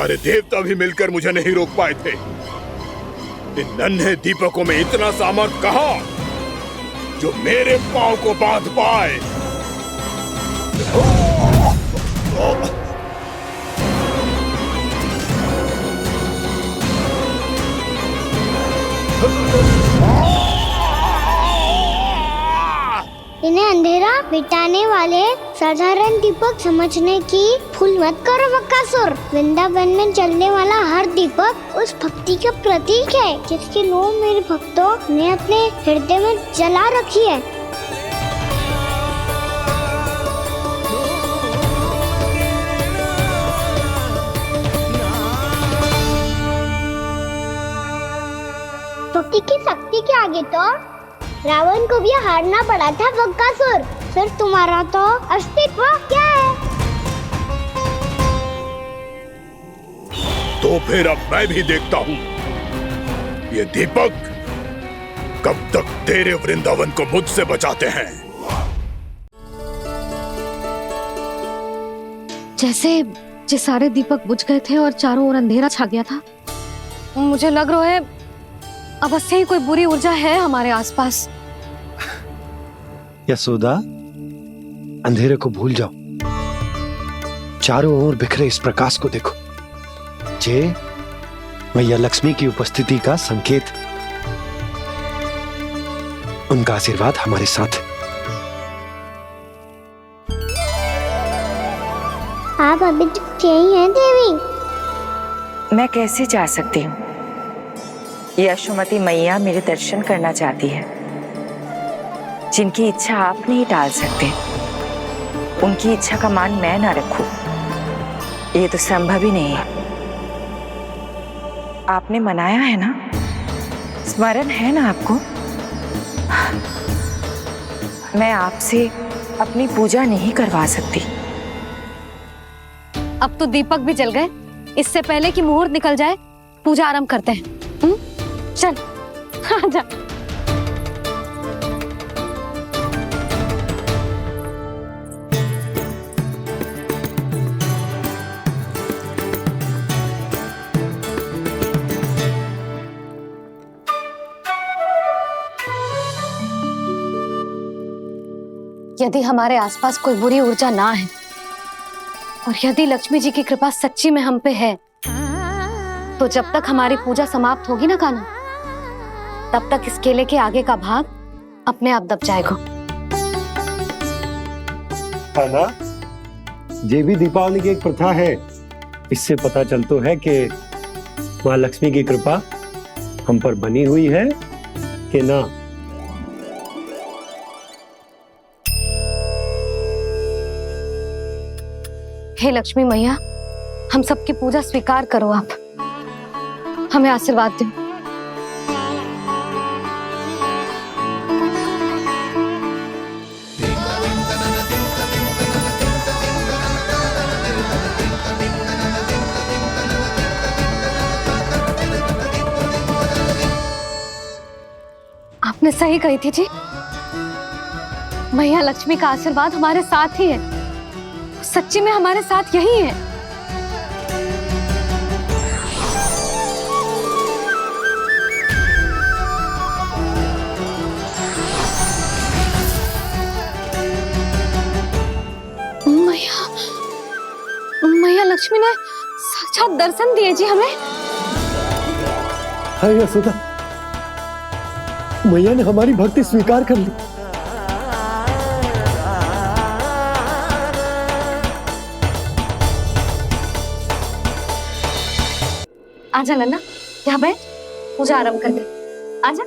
सारे देवता भी मिलकर मुझे नहीं रोक पाए थे। इन नन्हे दीपकों में इतना सामर्थ कहां जो मेरे पांव को बांध पाए। इन्हें अंधेरा मिटाने वाले साधारण दीपक समझने की भूल मत करो बकासुर। वृंदावन में जलने वाला हर दीपक उस भक्ति का प्रतीक है जिसकी नूर मेरे भक्तों ने अपने हृदय में जला रखी है। भक्ति की शक्ति के आगे तो रावण को भी हारना पड़ा था बकासुर। फिर तुम्हारा तो अस्तित्व क्या है? तो फिर अब मैं भी देखता हूँ ये दीपक कब तक तेरे वृंदावन को मुझसे बचाते हैं। जैसे सारे दीपक बुझ गए थे और चारों ओर अंधेरा छा गया था, मुझे लग रहा है अवश्य ही कोई बुरी ऊर्जा है हमारे आसपास। यशोदा, अंधेरे को भूल जाओ, चारों ओर बिखरे इस प्रकाश को देखो। ये मैया लक्ष्मी की उपस्थिति का संकेत, उनका आशीर्वाद हमारे साथ है। आप अभी तक यही हैं देवी? मैं कैसे जा सकती हूँ? यशोमती मैया मेरे दर्शन करना चाहती है। जिनकी इच्छा आप नहीं टाल सकते, उनकी इच्छा का मान मैं ना रखूं, ये तो संभव ही नहीं है। आपने मनाया है ना, स्मरण है ना आपको? मैं आपसे अपनी पूजा नहीं करवा सकती। अब तो दीपक भी जल गए, इससे पहले कि मुहूर्त निकल जाए पूजा आरंभ करते हैं। चल आजा। यदि हमारे आसपास कोई बुरी ऊर्जा ना है और यदि लक्ष्मी जी की कृपा सच्ची में हम पे है, तो जब तक हमारी पूजा समाप्त होगी ना कान्हा, तब तक इस केले के आगे का भाग अपने आप दब जाएगा। कान्हा, ये भी दीपावली की एक प्रथा है। इससे पता चलता है कि माँ लक्ष्मी की कृपा हम पर बनी हुई है कि ना। हे लक्ष्मी मैया, हम सबकी पूजा स्वीकार करो, आप हमें आशीर्वाद दो। आपने सही कही थी जी, मैया लक्ष्मी का आशीर्वाद हमारे साथ ही है, सच्ची में हमारे साथ यही है। मैया लक्ष्मी ने साक्षात दर्शन दिए जी हमें। हाय यशोदा, मैया ने हमारी भक्ति स्वीकार कर ली। आजा नन्ना, यहाँ बैठ, पूजा आरंभ कर दे। आजा।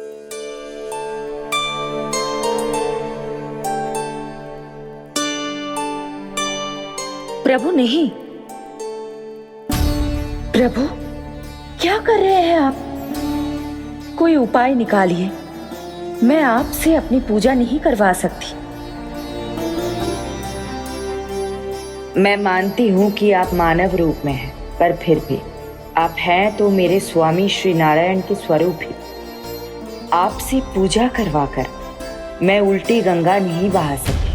प्रभु नहीं, प्रभु क्या कर रहे हैं आप? कोई उपाय निकालिए, मैं आपसे अपनी पूजा नहीं करवा सकती। मैं मानती हूँ कि आप मानव रूप में हैं, पर फिर भी आप हैं तो मेरे स्वामी श्री नारायण के स्वरूप ही। आपसे पूजा करवाकर मैं उल्टी गंगा नहीं बहा सकती।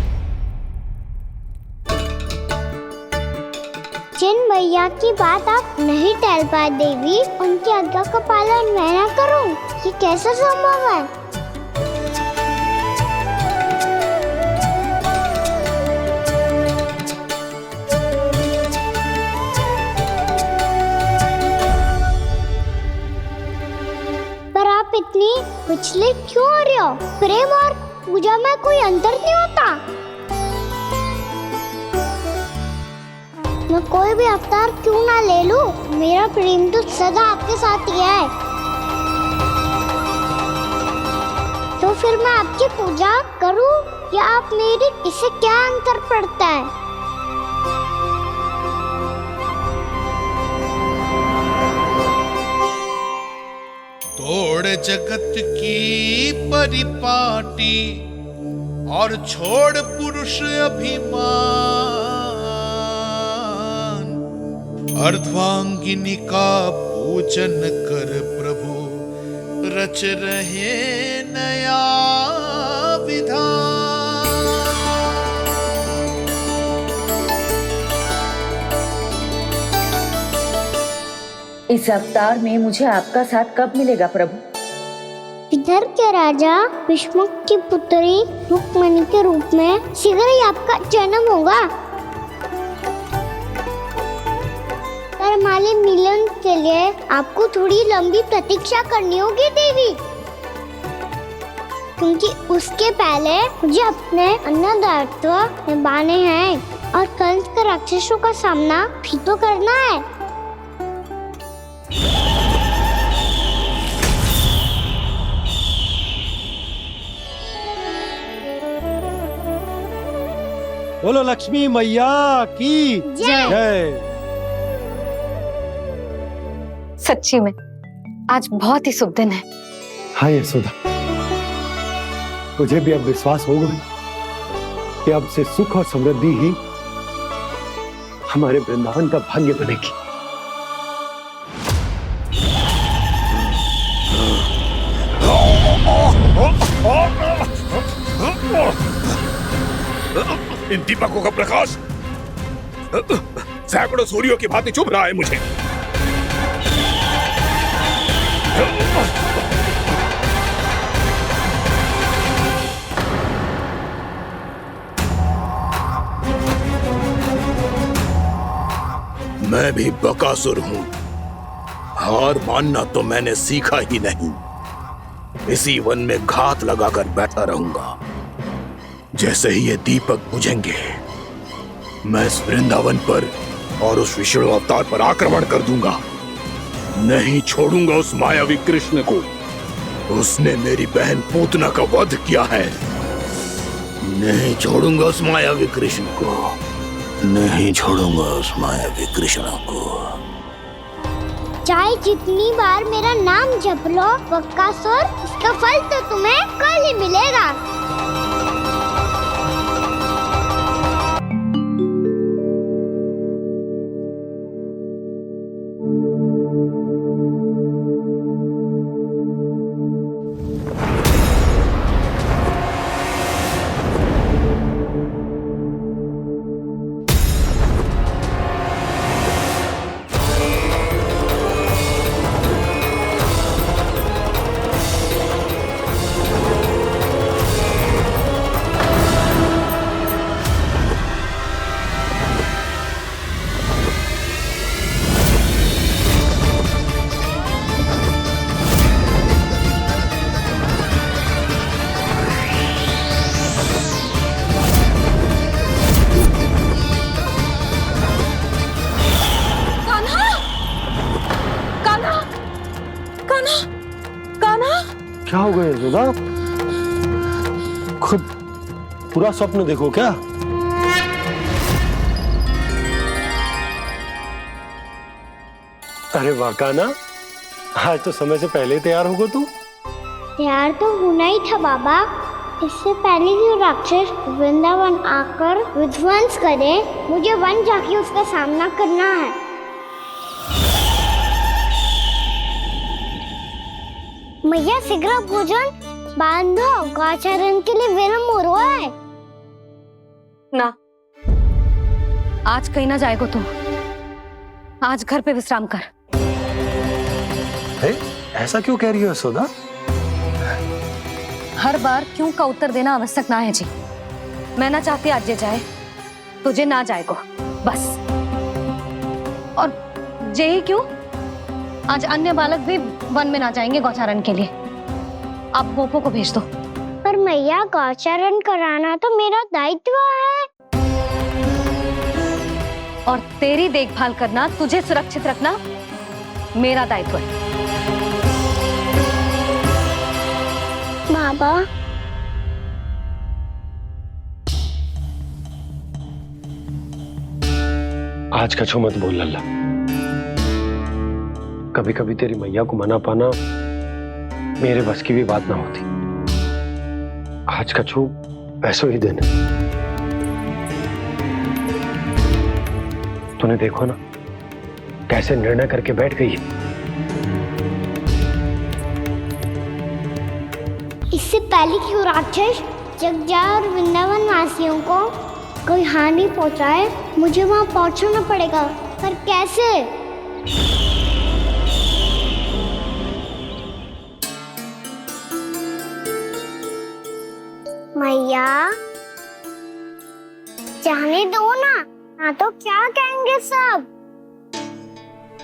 ये जिन भैया की बात आप नहीं टल पाए देवी, उनकी आज्ञा का पालन मैं ना करूं, ये कैसे संभव है? पर आप इतनी विचलित क्यों हो रहे हो? प्रेम और पूजा में कोई अंतर नहीं होता। मैं कोई भी अवतार क्यों ना ले लूं, मेरा प्रेम तो सदा आपके साथ ही है। तो फिर मैं आपकी पूजा करूं या आप मेरी, इससे क्या अंतर पड़ता है? तोड़ जगत की परिपाटी और छोड़ पुरुष अभिमान, अर्धांगिनी का पूजन कर प्रभु रच रहे नया विधान। इस अवतार में मुझे आपका साथ कब मिलेगा प्रभु? विदर्भ के राजा विष्णुक की पुत्री रुक्मणी के रूप में शीघ्र ही आपका जन्म होगा। पर हमारे मिलन के लिए आपको थोड़ी लंबी प्रतीक्षा करनी होगी देवी, क्योंकि उसके पहले मुझे अपने अन्य दायित्व निभाने हैं और कंस के राक्षसों का सामना भी तो करना है। बोलो लक्ष्मी मैया की जय। सच्ची में आज बहुत ही शुभ दिन है। हाँ यशोदा, मुझे भी अब विश्वास होगा कि अब से सुख और समृद्धि ही हमारे वृंदावन का भाग्य बनेगी। इन दीपकों का प्रकाश सैकड़ों सूर्यों की भांति चुभ रहा है मुझे। मैं भी बकासुर हूं, हार मानना तो मैंने सीखा ही नहीं। इसी वन में घात लगाकर बैठा रहूंगा। जैसे ही ये दीपक बुझेंगे, मैं इस वृंदावन पर और उस विष्णु अवतार पर आक्रमण कर दूंगा। नहीं छोड़ूंगा उस मायावी कृष्ण को। उसने मेरी बहन पूतना का वध किया है। नहीं छोड़ूंगा उस मायावी कृष्ण को। नहीं छोड़ूंगा उस मायावी कृष्ण को। चाहे जितनी बार मेरा नाम जप लो बकासुर, इसका फल तो तुम्हें कल ही मिलेगा। क्या हो गया यशोदा? खुद पूरा स्वप्न देखो क्या? अरे वाह कान्हा, आज तो समय से पहले ही तैयार होगा तू। तैयार तो होना ही था बाबा। इससे पहले कि राक्षस वृंदावन आकर विध्वंस करे, मुझे वन जाके उसका सामना करना है। मैया शीघ्र भोजन बांधो, गौचरण के लिए विलंब हो रहा है। ना, आज कहीं ना जाएगा तुम। आज घर पे विश्राम कर। ऐसा क्यों कह रही हो यशोदा? हर बार क्यों का उत्तर देना आवश्यक ना है जी। मैं ना चाहती आज ये जाए, तुझे ना जाएगा बस। और जे ही क्यों, आज अन्य बालक भी वन में ना जाएंगे गौचारण के लिए। आप गोपो को भेज दो। पर मैया गौचारण कराना तो मेरा दायित्व है। और तेरी देखभाल करना, तुझे सुरक्षित रखना मेरा दायित्व है। बाबा, आज कछु मत बोल लल्ला। कभी कभी तेरी मैया को मना पाना मेरे बस की भी बात ना होती। आज कछु ऐसो ही दिन है। तूने देखो ना कैसे निर्णय करके बैठ गई है। इससे पहले कि वो राक्षस जगजा और वृंदावन वासियों को कोई हानि पहुंचाए, मुझे वहां पहुंचना पड़ेगा। पर कैसे? मैया, जाने दो ना, हाँ तो क्या कहेंगे सब?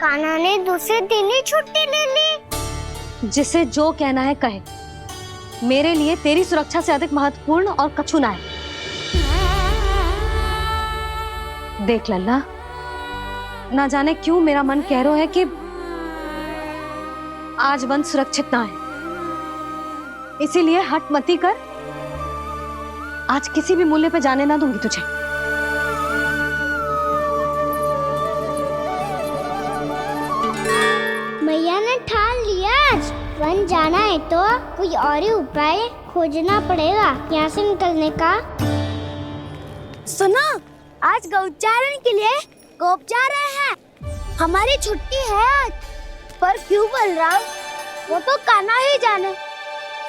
कान्हा ने दूसरे दिन ही छुट्टी ले ली। जिसे जो कहना है कहे, मेरे लिए तेरी सुरक्षा से अधिक महत्वपूर्ण और कछु ना है। देख लल्ला, ना जाने क्यों मेरा मन कह रहा है कि आज वन सुरक्षित ना है, इसीलिए हट मती कर। आज किसी भी मूल्य पे जाने ना दूंगी तुझे। मैया ने ठान लिया, आज वन जाना है तो कोई और ही उपाय खोजना पड़ेगा यहाँ से निकलने का। सुनो, आज गौचारण के लिए गोप जा रहे हैं। हमारी छुट्टी है आज। पर क्यों बलराम? वो तो कान्हा ही जाने।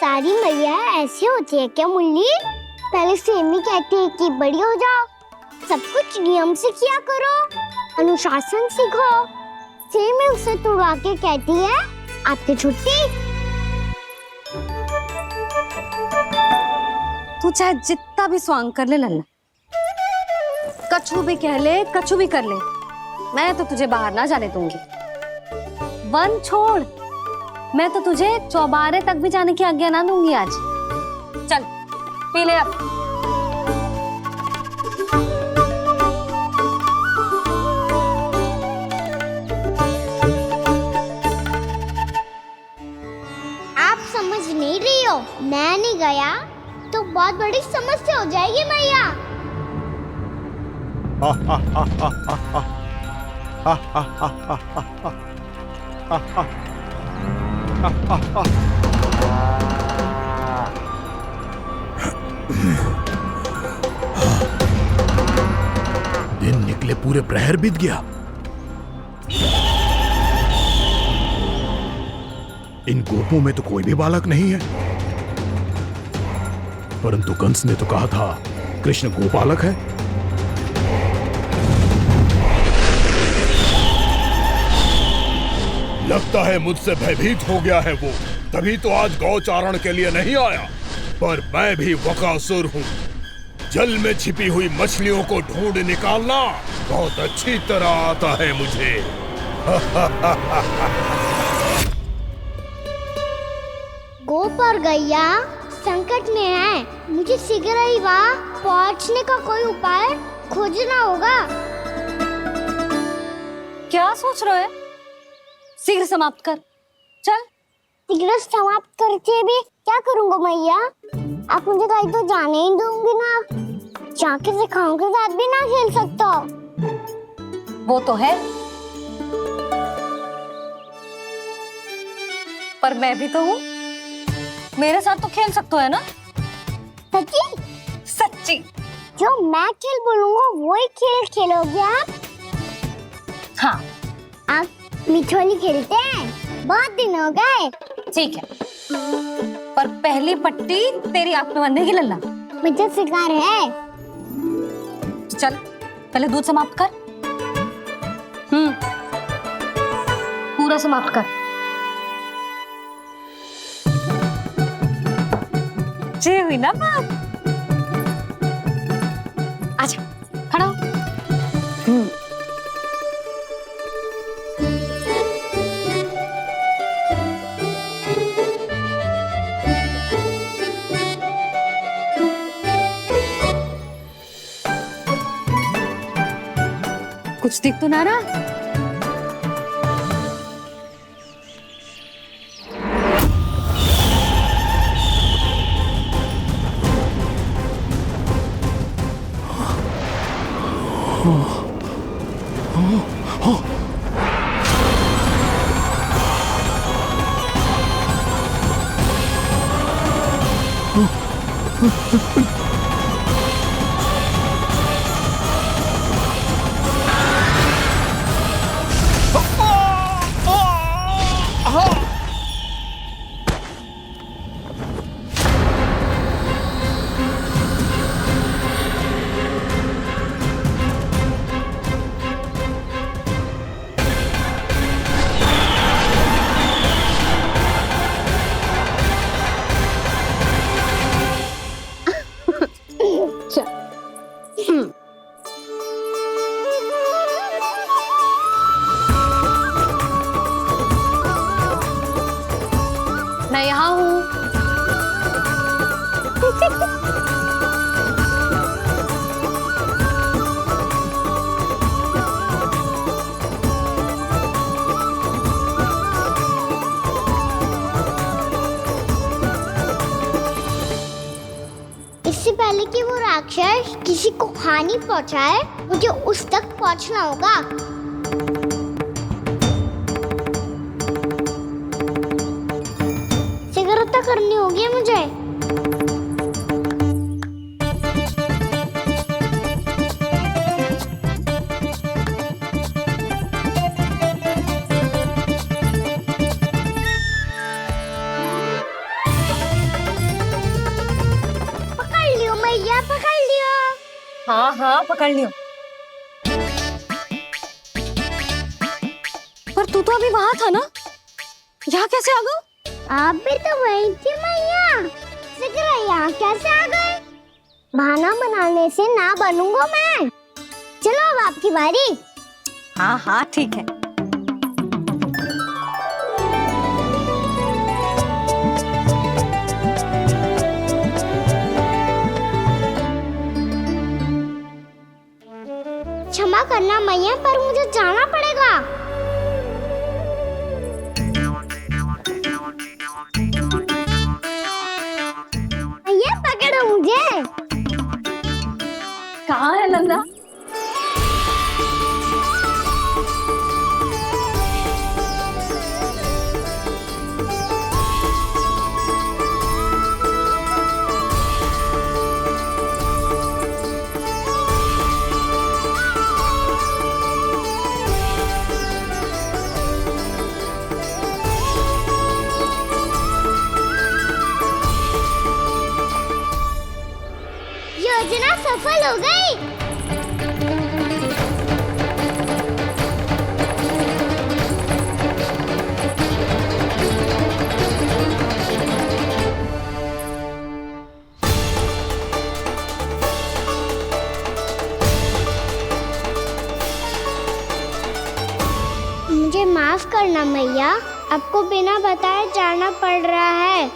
सारी मैया ऐसी होती है क्या मुन्नी? पहले सेमी कहती है कि बड़ी हो जाओ, सब कुछ नियम से किया करो, अनुशासन सीखो। सेमी उसे तुड़वा के कहती है आपकी छुट्टी। तू चाहे जितना भी स्वांग कर ले लल्ला, कछु भी कह ले, कछु भी कर ले, मैं तो तुझे बाहर ना जाने दूंगी। वन छोड़, मैं तो तुझे चौबारे तक भी जाने की आज्ञा ना दूंगी आज। चल पी ले अब। आप समझ नहीं रही हो, मैं नहीं गया तो बहुत बड़ी समस्या हो जाएगी मैया। दिन निकले पूरे प्रहर बीत गया। इन गोपों में तो कोई भी बालक नहीं है, परंतु कंस ने तो कहा था कृष्ण गोपालक है। लगता है मुझसे भयभीत हो गया है वो, तभी तो आज गौचारण के लिए नहीं आया। पर मैं भी बकासुर हूँ। जल में छिपी हुई मछलियों को ढूंढ निकालना बहुत अच्छी तरह आता है मुझे। गोप और गैया संकट में है, मुझे शीघ्र ही वहाँ पहुँचने का कोई उपाय खोजना होगा। क्या सोच रहे हो? शीघ्र समाप्त कर, चल। शीघ्र समाप्त करके भी क्या करूँगा मैया? आप मुझे कहीं तो जाने ही दूंगी ना। जाके सिखाओं के साथ भी ना खेल सकता। वो तो है, पर मैं भी तो हूँ, मेरे साथ तो खेल सकते हो है ना? सच्ची? सच्ची। जो मैं खेल बोलूँगा वही खेल खेलोगे आप? हाँ। आप मिठोली खेलते हैं? बहुत दिन हो गए। ठीक है, पर पहली पट्टी तेरी आंख में बंधेगी लल्ला। मुझे शिकार है। चल पहले दूध समाप्त कर। पूजा समाप्त कर। ये हुई ना बात। आजा, खड़ा हो। कुछ दिख तो ना रहा। मैं यहाँ हूँ। इससे पहले कि वो राक्षस किसी को हानि पहुंचाए, मुझे उस तक पहुंचना होगा। सिगरता करनी होगी मुझे। पकड़ लियो मैया, पकड़ लियो। हाँ हाँ पकड़ लियो। पर तू तो अभी वहां था ना, यहाँ कैसे आ गया? आप भी तो वही थी मैया। सिगरा यहाँ कैसे आ गए? बहाना बनाने से ना बनूंगा मैं। चलो अब आपकी बारी। हाँ हाँ ठीक है। क्षमा करना मैया, पर मुझे जाना पड़ेगा। मैया पकड़ो मुझे। कहाँ है नंदा? योजना सफल हो गई। मुझे माफ करना मैया, आपको बिना बताए जाना पड़ रहा है।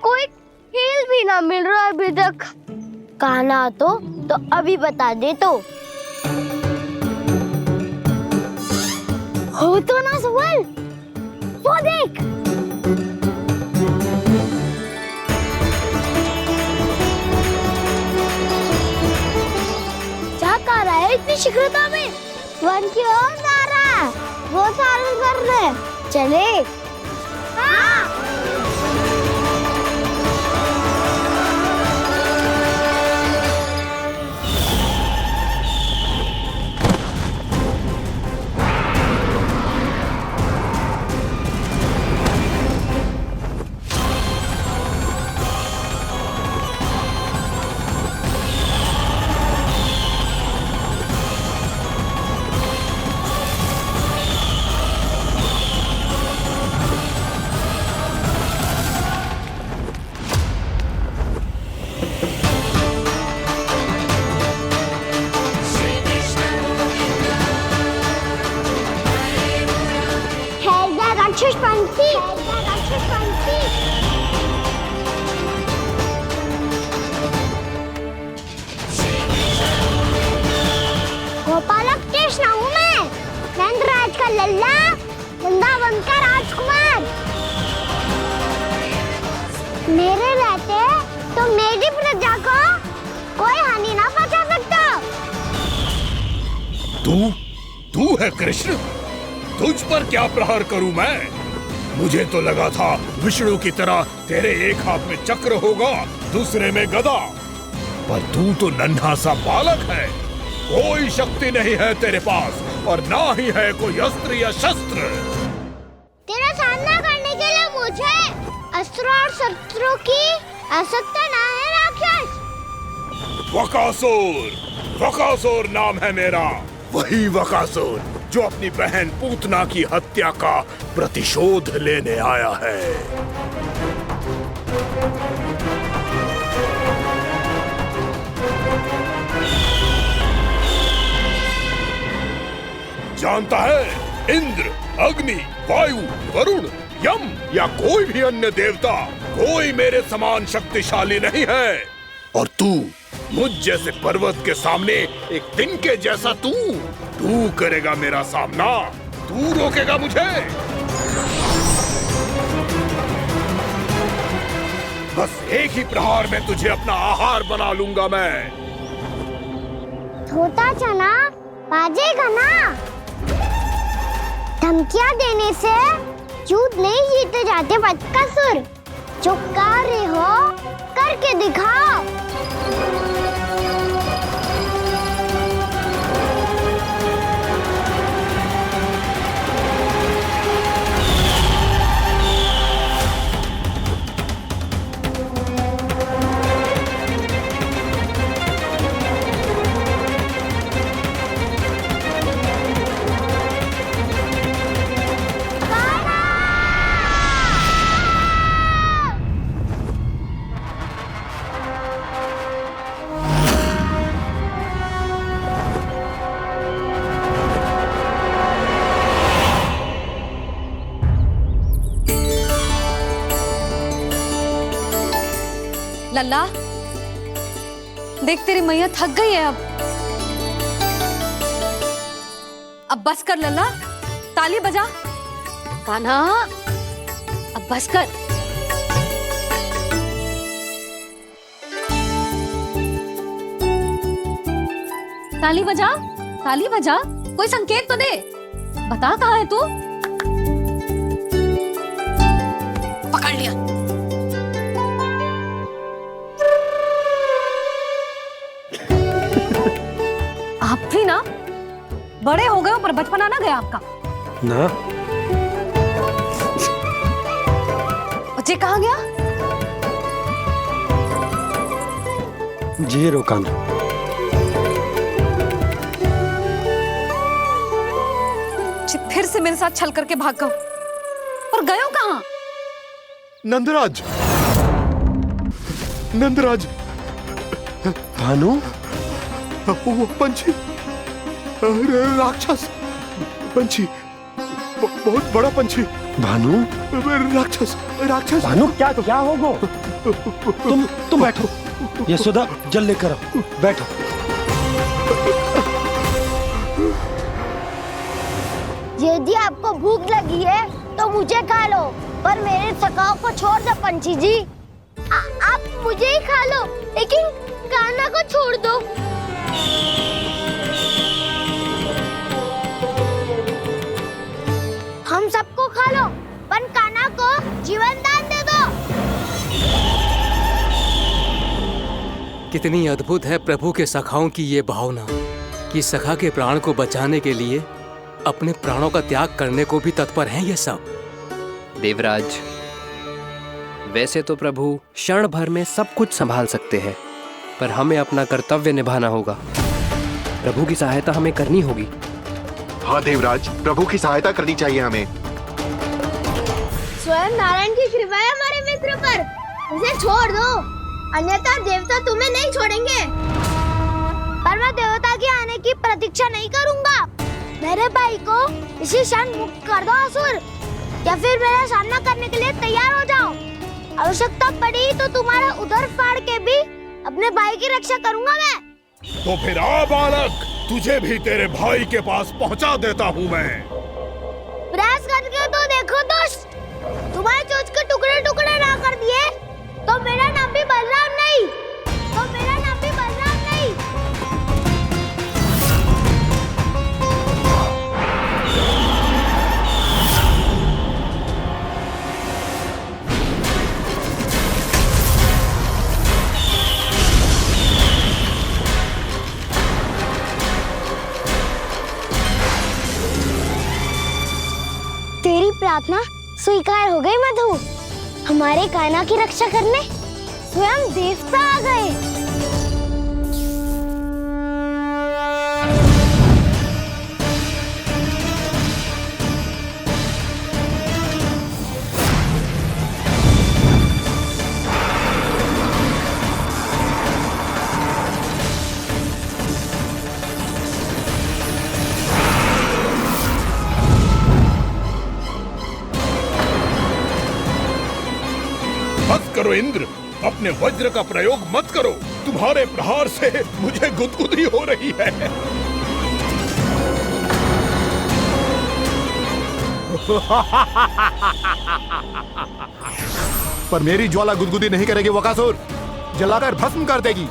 कोई खेल भी ना मिल रहा अभी तक। कहना तो अभी बता दे तो। हो तो ना सवाल, वो देख। क्या कर रहा है इतनी शीघ्रता में? वन की ओर जा रहा है, वो चालू कर रहे। चले। हाँ। राक्षस पंक्ति। गोपालक कृष्ण हूँ मैं, नंदराज का लल्ला, वृंदावन का राजकुमार। मेरे रहते तो मेरी प्रजा को कोई हानि ना पहुंचा सकता। तू है कृष्ण? तुझ पर क्या प्रहार करूं मैं? मुझे तो लगा था विष्णु की तरह तेरे एक हाथ में चक्र होगा, दूसरे में गदा, पर तू तो नन्हा सा बालक है। कोई शक्ति नहीं है तेरे पास और ना ही है कोई अस्त्र या शस्त्र। तेरा सामना करने के लिए मुझे अस्त्र और शस्त्रों की आवश्यकता ना है राक्षस। वकासुर नाम है मेरा, वही वकासुर जो अपनी बहन पूतना की हत्या का प्रतिशोध लेने आया है। जानता है, इंद्र, अग्नि, वायु, वरुण, यम या कोई भी अन्य देवता, कोई मेरे समान शक्तिशाली नहीं है। और तू, मुझ जैसे पर्वत के सामने एक तिनके जैसा तू करेगा मेरा सामना? तू रोकेगा मुझे? बस एक ही प्रहार में तुझे अपना आहार बना लूंगा मैं। छोटा चना बाजेगा ना। धमकियां देने से युद्ध नहीं जीते जाते बदकसूर। जो कार्य हो करके दिखाओ। लल्ला, देख तेरी मैया थक गई है अब बस कर लल्ला, ताली बजा। कान्हा, अब बस कर। ताली बजा, ताली बजा, कोई संकेत तो दे, बता कहाँ है तू? पकड़ लिया। आप भी ना बड़े हो गए हो पर बचपना ना गया आपका ना। बच्चे कहाँ गया? जी रोकान। फिर से मेरे साथ छल करके भाग गए और गए हो कहाँ? नंदराज, नंदराज, भानु, वो पंछी, राक्षस पंछी, बहुत बड़ा पंछी। भानु, राक्षस, राक्षस। भानु, क्या होगा? तुम बैठो, यशोदा जल लेकर आओ, बैठो। यदि आपको भूख लगी है तो मुझे खा लो, पर मेरे थकाव को छोड़ दो पंछी जी। आप मुझे ही खा लो, लेकिन कान्हा को छोड़ दो। हम सबको खा लो, पर कान्हा को जीवन दान दे दो। कितनी अद्भुत है प्रभु के सखाओं की ये भावना कि सखा के प्राण को बचाने के लिए अपने प्राणों का त्याग करने को भी तत्पर हैं ये सब। देवराज, वैसे तो प्रभु क्षण भर में सब कुछ संभाल सकते हैं, पर हमें अपना कर्तव्य निभाना होगा। प्रभु की सहायता हमें करनी होगी। हाँ देवराज, प्रभु की सहायता करनी चाहिए हमें। स्वयं नारायण की कृपा है हमारे मित्र पर, उसे छोड़ दो, अन्यथा देवता तुम्हें नहीं छोड़ेंगे। पर मैं देवता के आने की प्रतीक्षा नहीं करूंगा। मेरे भाई को इसी क्षण मुक्त कर दो असुर, या फिर मेरा सामना करने के लिए तैयार आवश्यकता पड़ी तो तुम्हारा उधर फाड़ के भी अपने भाई की रक्षा करूंगा मैं। तो फिर आ बालक, तुझे भी तेरे भाई के पास पहुंचा देता हूँ मैं। प्रयास करके तो देखो दोस्त, तुम्हारे चोंच के टुकड़े टुकड़े ना कर दिए तो मेरा नाम भी बलराम नहीं, तो मेरा नाम भी बलराम नहीं। तेरी प्रार्थना स्वीकार हो गई मधु। हमारे कान्हा की रक्षा करने स्वयं देवता आ गए। बस करो इंद्र, अपने वज्र का प्रयोग मत करो। तुम्हारे प्रहार से मुझे गुदगुदी हो रही है। पर मेरी ज्वाला गुदगुदी नहीं करेगी वकासुर, जलाकर भस्म कर देगी।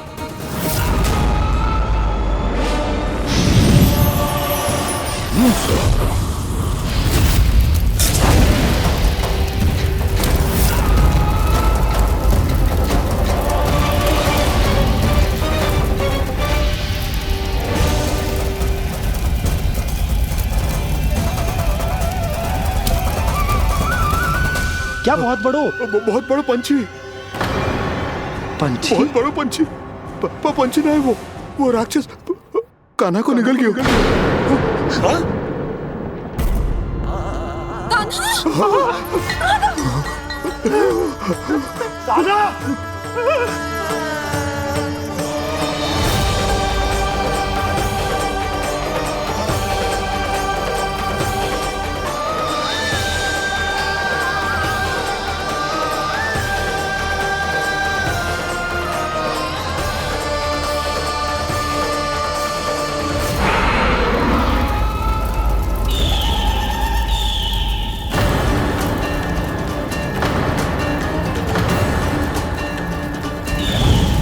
क्या बहुत बहुत बड़ो पंछी। पंछी? बहुत बड़ो पंछी। पंछी नहीं, वो राक्षस कान्हा को निगल गया। हाँ?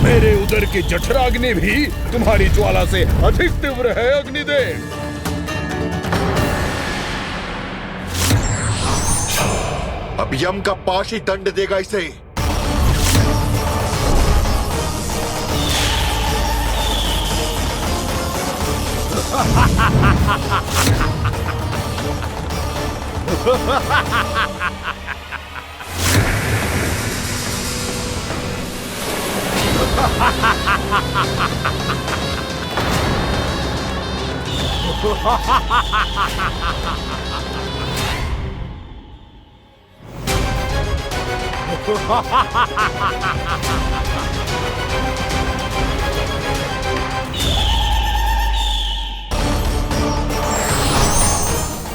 मेरे उदर की जठराग्नि भी तुम्हारी ज्वाला से अधिक तीव्र है अग्निदेव। अब यम का पाश ही दंड देगा इसे।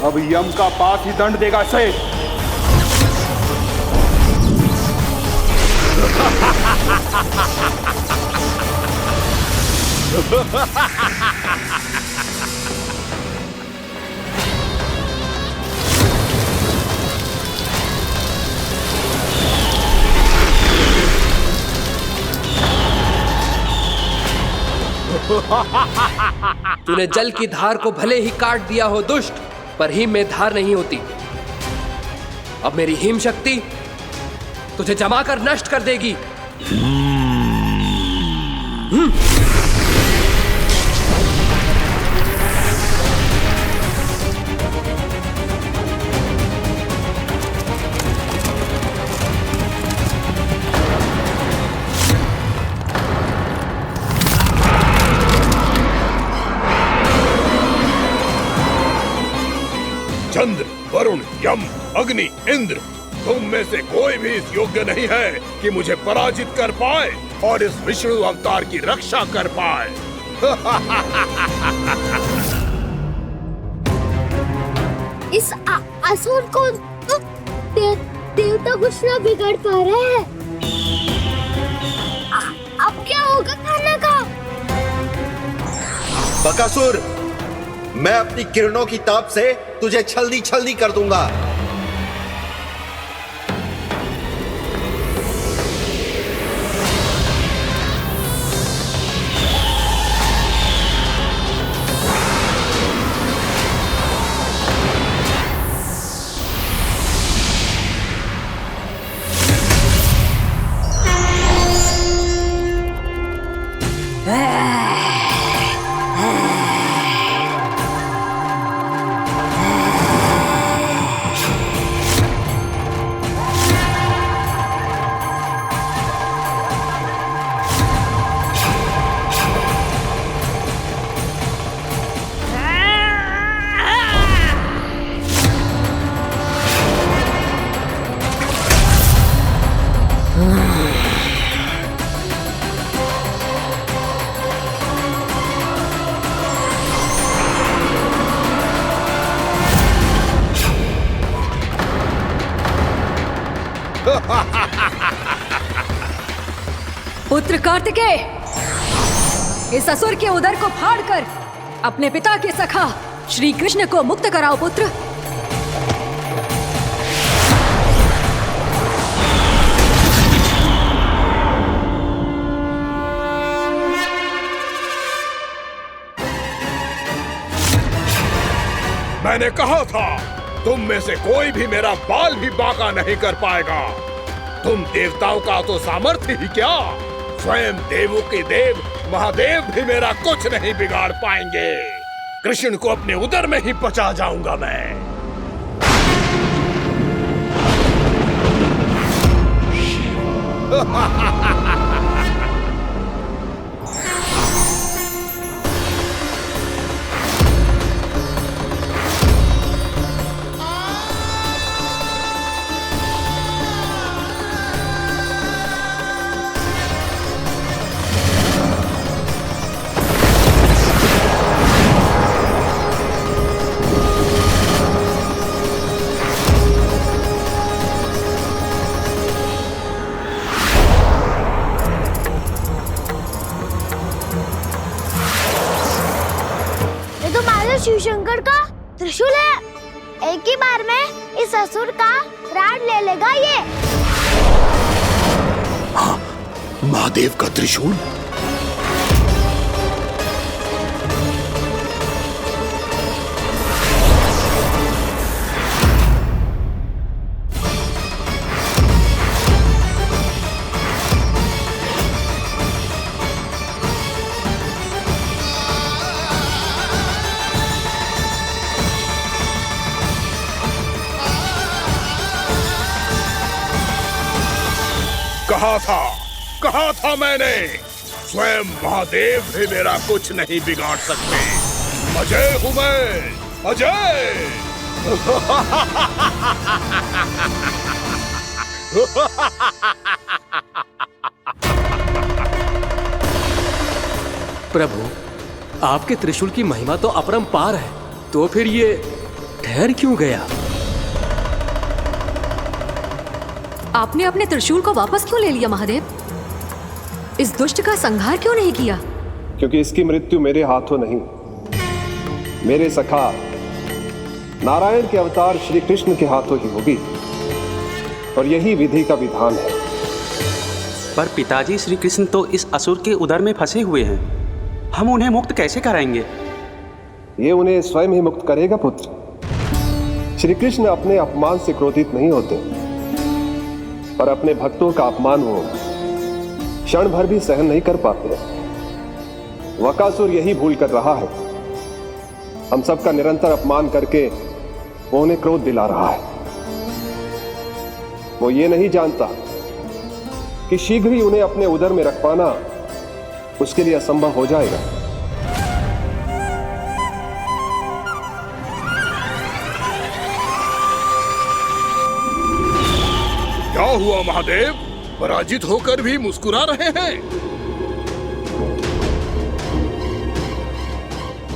अब यम का पास ही दंड देगा इसे। तूने जल की धार को भले ही काट दिया हो दुष्ट, पर हिम में धार नहीं होती। अब मेरी हिम शक्ति तुझे जमाकर नष्ट कर देगी। चंद्र, वरुण, यम, अग्नि, इंद्र, तुम में से कोई भी इस योग्य नहीं है कि मुझे पराजित कर पाए और इस विष्णु अवतार की रक्षा कर पाए। इस असुर को देवता कुछ ना बिगाड़ पा रहे हैं। होगा खाने का। बकासुर, मैं अपनी किरणों की ताप से तुझे छलनी छलनी कर दूंगा। पुत्र कार्तिकेय, इस असुर के उदर को फाड़कर अपने पिता के सखा श्री कृष्ण को मुक्त कराओ पुत्र। मैंने कहा था तुम में से कोई भी मेरा बाल भी बांका नहीं कर पाएगा। तुम देवताओं का तो सामर्थ्य ही क्या, स्वयं देवों के देव महादेव भी मेरा कुछ नहीं बिगाड़ पाएंगे। कृष्ण को अपने उदर में ही पचा जाऊंगा मैं। शिव शंकर का त्रिशूल है। एक ही बार में इस असुर का प्राण ले लेगा ये। हाँ, महादेव का त्रिशूल। कहा था मैंने, स्वयं महादेव भी मेरा कुछ नहीं बिगाड़ सकते। अजय हूं मैं, अजय। प्रभु, आपके त्रिशूल की महिमा तो अपरंपार है, तो फिर ये ठहर क्यों गया? आपने अपने त्रिशूल को वापस क्यों ले लिया महादेव? इस दुष्ट का संहार क्यों नहीं किया? क्योंकि इसकी मृत्यु मेरे हाथों नहीं, मेरे सखा नारायण के अवतार श्री कृष्ण के हाथों ही होगी, और यही विधि का विधान है। पर पिताजी, श्री कृष्ण तो इस असुर के उदर में फंसे हुए हैं, हम उन्हें मुक्त कैसे कराएंगे? ये उन्हें स्वयं ही मुक्त करेगा पुत्र। श्री कृष्ण अपने अपमान से क्रोधित नहीं होते, पर अपने भक्तों का अपमान वो क्षण भर भी सहन नहीं कर पाते। वकासुर यही भूल कर रहा है, हम सबका निरंतर अपमान करके वो उन्हें क्रोध दिला रहा है। वो ये नहीं जानता कि शीघ्र ही उन्हें अपने उदर में रख पाना उसके लिए असंभव हो जाएगा। क्या हुआ महादेव, पराजित होकर भी मुस्कुरा रहे हैं?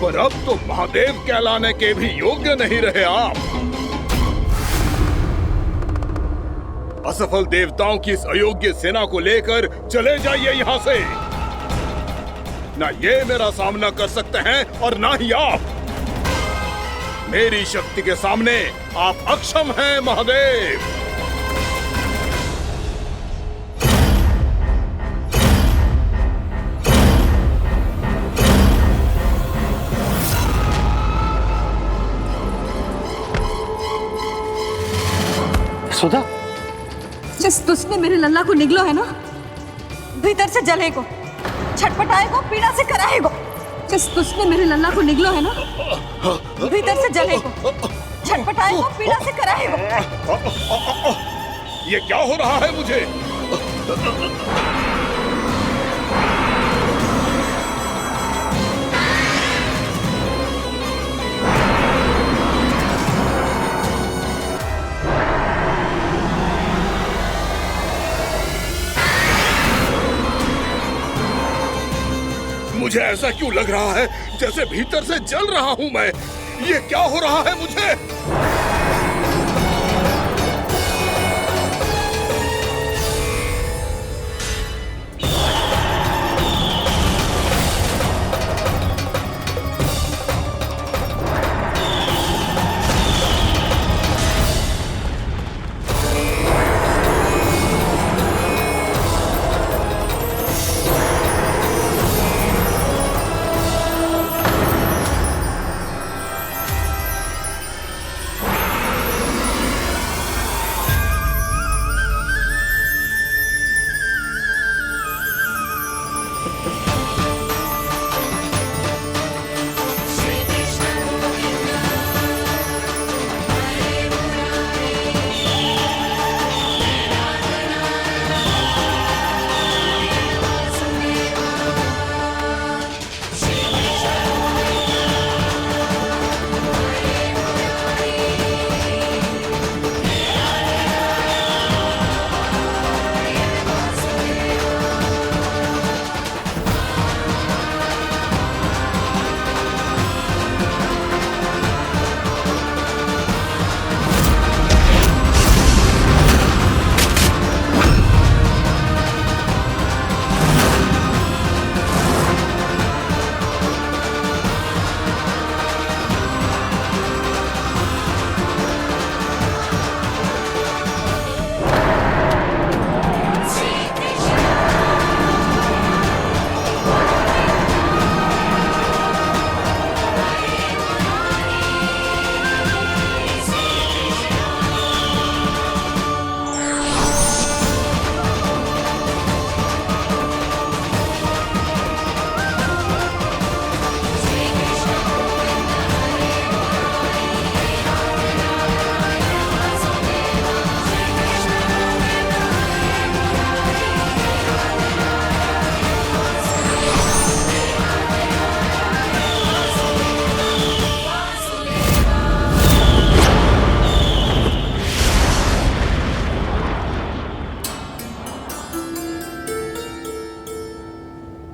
पर अब तो महादेव कहलाने के भी योग्य नहीं रहे आप। असफल देवताओं की इस अयोग्य सेना को लेकर चले जाइए यहां से। ना ये मेरा सामना कर सकते हैं और ना ही आप। मेरी शक्ति के सामने आप अक्षम हैं महादेव। सुधा, जिस तुझने मेरे लल्ला को निगलो है ना, भीतर से जलेगो, छटपटाएगो, पीड़ा से कराएगो। जिस तुझने मेरे लल्ला को निगलो है ना, भीतर से जलेगो, छटपटाएगो, पीड़ा से कराएगो। ये क्या हो रहा है मुझे? मुझे ऐसा क्यों लग रहा है जैसे भीतर से जल रहा हूं मैं? ये क्या हो रहा है मुझे?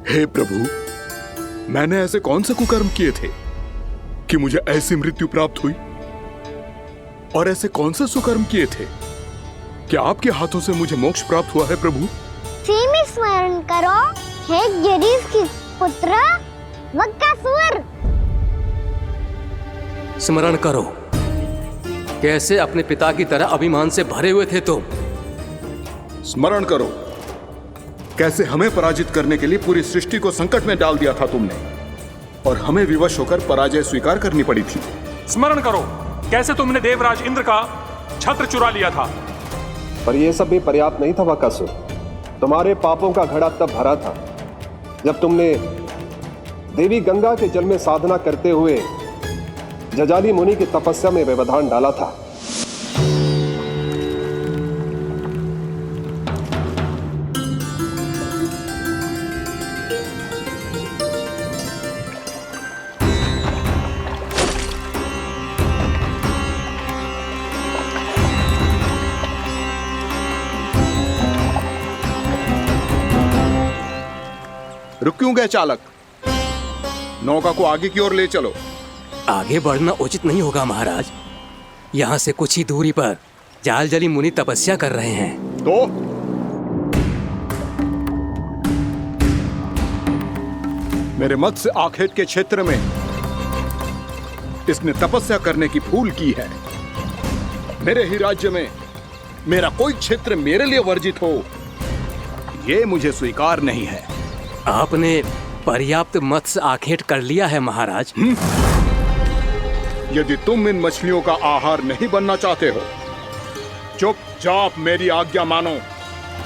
हे प्रभु, मैंने ऐसे कौन से कुकर्म किए थे कि मुझे ऐसी मृत्यु प्राप्त हुई? और ऐसे कौन से सुकर्म किए थे कि आपके हाथों से मुझे मोक्ष प्राप्त हुआ है प्रभु? में स्मरण करो, हे जरीस की पुत्र वक्कासुर। स्मरण करो, कैसे अपने पिता की तरह अभिमान से भरे हुए थे तुम। स्मरण करो, कैसे हमें पराजित करने के लिए पूरी सृष्टि को संकट में डाल दिया था तुमने, और हमें विवश होकर पराजय स्वीकार करनी पड़ी थी। स्मरण करो, कैसे तुमने देवराज इंद्र का छत्र चुरा लिया था। पर यह सब भी पर्याप्त नहीं था वक्कासुर। तुम्हारे पापों का घड़ा तब भरा था जब तुमने देवी गंगा के जल में साधना करते हुए जजाली मुनि की तपस्या में व्यवधान डाला था। रुक क्यों गए चालक? नौका को आगे की ओर ले चलो। आगे बढ़ना उचित नहीं होगा महाराज। यहाँ से कुछ ही दूरी पर जालजली मुनि तपस्या कर रहे हैं। मेरे मत्स्य आखेट के क्षेत्र में इसने तपस्या करने की भूल की है। मेरे ही राज्य में मेरा कोई क्षेत्र मेरे लिए वर्जित हो, ये मुझे स्वीकार नहीं है। आपने पर्याप्त मत्स्य आखेट कर लिया है महाराज। यदि तुम इन मछलियों का आहार नहीं बनना चाहते हो, चुपचाप मेरी आज्ञा मानो।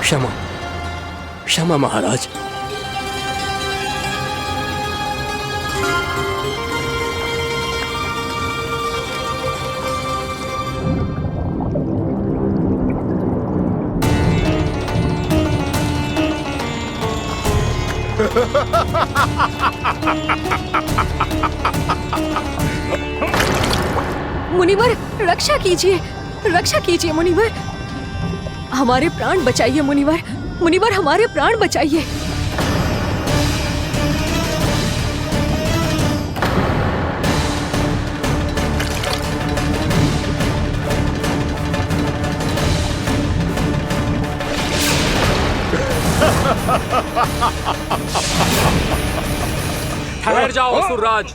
क्षमा, क्षमा महाराज। मुनिवर, रक्षा कीजिए, रक्षा कीजिए मुनिवर। हमारे प्राण बचाइए मुनिवर, मुनिवर हमारे प्राण बचाइए। ठहर जाओ असुरराज।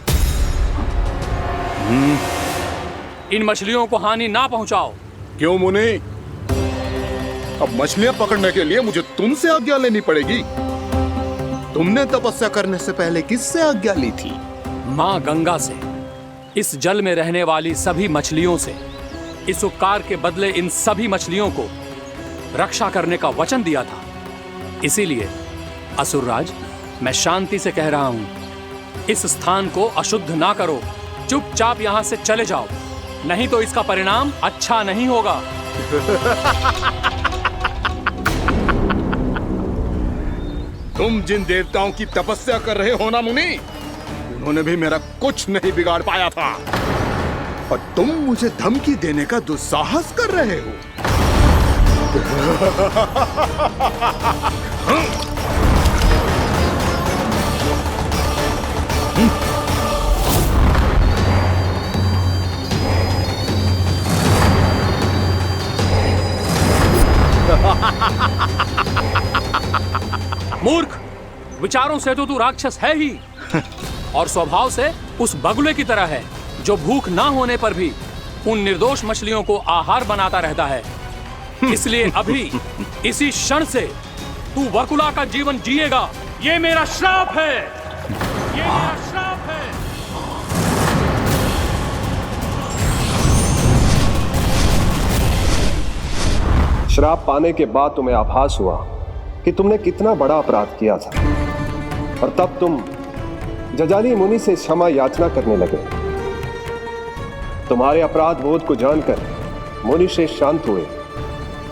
इन मछलियों को हानि ना पहुंचाओ। क्यों मुनि? अब मछलियां पकड़ने के लिए मुझे तुमसे आज्ञा लेनी पड़ेगी। तुमने तपस्या करने से पहले किससे आज्ञा ली थी? माँ गंगा से, इस जल में रहने वाली सभी मछलियों से। इस उपकार के बदले इन सभी मछलियों को रक्षा करने का वचन दिया था। इसीलिए असुरराज, मैं शांति से कह रहा हूं, इस स्थान को अशुद्ध ना करो। चुपचाप यहां से चले जाओ, नहीं तो इसका परिणाम अच्छा नहीं होगा। तुम जिन देवताओं की तपस्या कर रहे हो ना मुनि, उन्होंने भी मेरा कुछ नहीं बिगाड़ पाया था, और तुम मुझे धमकी देने का दुस्साहस कर रहे हो। मूर्ख, विचारों से तो तू राक्षस है ही, और स्वभाव से उस बगुले की तरह है जो भूख ना होने पर भी उन निर्दोष मछलियों को आहार बनाता रहता है। इसलिए अभी इसी क्षण से तू वकुला का जीवन जिएगा। ये मेरा श्राप है, ये मेरा श्राप है। श्राप पाने के बाद तुम्हें आभास हुआ कि तुमने कितना बड़ा अपराध किया था, और तब तुम जजाली मुनि से क्षमा याचना करने लगे। तुम्हारे अपराध बोध को जानकर मुनि श्रेष्ठ शांत हुए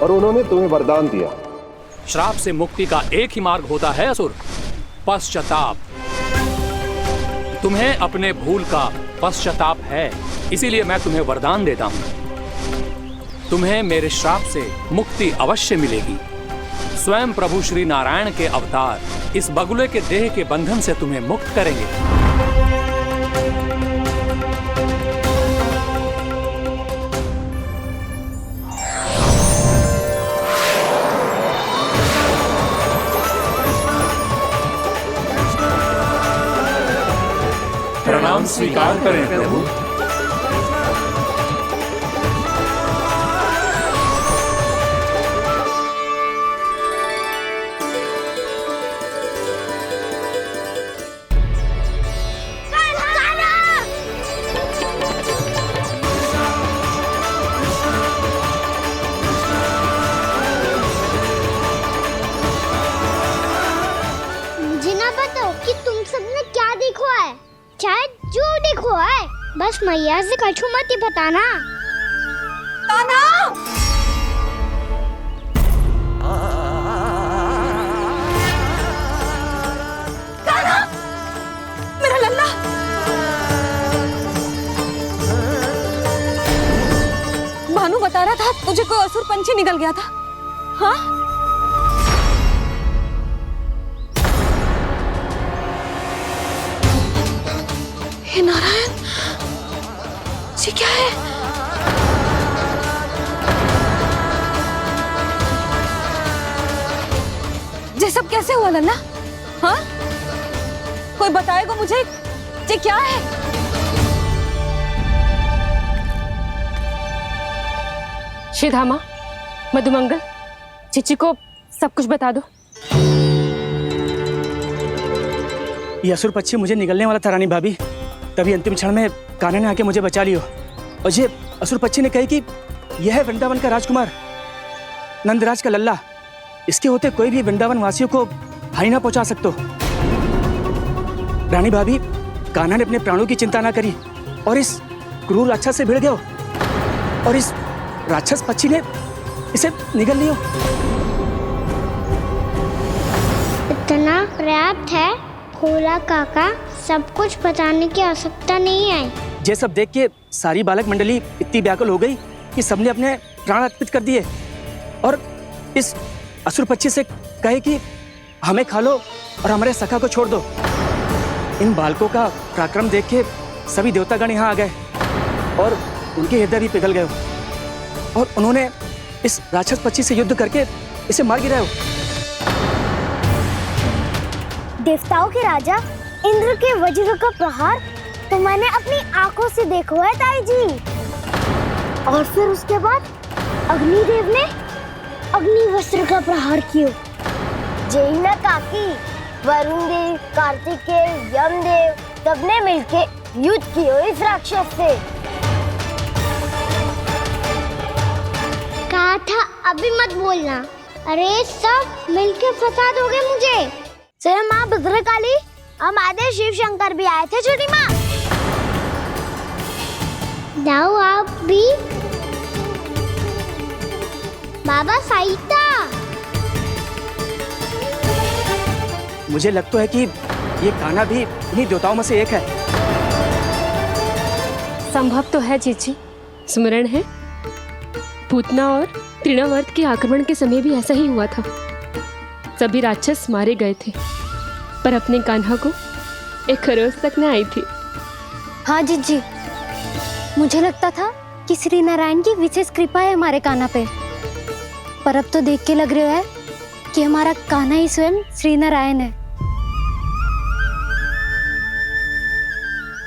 और उन्होंने तुम्हें वरदान दिया। श्राप से मुक्ति का एक ही मार्ग होता है असुर, पश्चाताप। तुम्हें अपने भूल का पश्चाताप है, इसीलिए मैं तुम्हें वरदान देता हूं। तुम्हें मेरे श्राप से मुक्ति अवश्य मिलेगी। स्वयं प्रभु श्री नारायण के अवतार इस बगुले के देह के बंधन से तुम्हें मुक्त करेंगे। प्रणाम स्वीकार करें प्रभु। बस मैया से कछु मत ही बताना। कान्हा! कान्हा! मेरा लल्ला! भानु बता रहा था तुझे कोई असुर पंछी निकल गया था। हाँ? हे नारायण, ये क्या है? ये सब कैसे हुआ लल्ला? हाँ? कोई बताएगा मुझे ये क्या है? श्रीधामा, मधुमंगल, चिची को सब कुछ बता दो। ये असुर पक्षी मुझे निगलने वाला था रानी भाभी, तभी अंतिम क्षण में कान्हा ने आके मुझे बचा लियो। और ये असुर पक्षी ने कही कि यह है वृंदावन का राजकुमार, नंदराज का लल्ला। इसके होते कोई भी वृंदावन वासियों को हानि ना पहुंचा सकते। रानी भाभी, कान्हा ने अपने प्राणों की चिंता ना करी और इस क्रूर राक्षस से भिड़ गयो और इस राक्षस पक्षी ने इसे निगल लियो। इतना पर्याप्त है भोला काका, सब कुछ बताने की आवश्यकता नहीं है। ये सब देख के सारी बालक मंडली इतनी व्याकुल हो गई कि सबने अपने प्राण अर्पित कर दिए और इस असुर पक्षी से कहे कि हमें खा लो और हमारे सखा को छोड़ दो। इन बालकों का पराक्रम देख के सभी देवतागण यहाँ आ गए और उनके हृदय भी पिघल गए और उन्होंने इस राक्षस पक्षी से युद्ध करके इसे मार गिराया। देवताओं के राजा इंद्र के वज्र का प्रहार तो मैंने अपनी आंखों से देखा है ताई जी। और फिर उसके बाद अग्निदेव ने अग्निवस्त्र का प्रहार किया। जय ना काकी, वरुण देव, कार्तिकेय, यमदेव सबने मिलके युद्ध किया इस राक्षस से। कहा था अभी मत बोलना। अरे सब मिलके फंसा दोगे मुझे। जय माँ भद्रकाली, हमारे शिव शंकर भी आए थे छोटी माँ। जाओ आप भी। बाबा साईता, मुझे लगता है कि ये कान्हा भी इन्हीं देवताओं में से एक है। संभव तो है चीची, स्मरण है पूतना और तृणावर्त के आक्रमण के समय भी ऐसा ही हुआ था। सभी राक्षस मारे गए थे पर अपने कान्हा को एक खरोच तक न आई थी। हाँ जीजी, मुझे लगता था कि श्री नारायण की विशेष कृपा है हमारे कान्हा पे, पर अब तो देख के लग रहा है कि हमारा कान्हा ही स्वयं श्री नारायण है।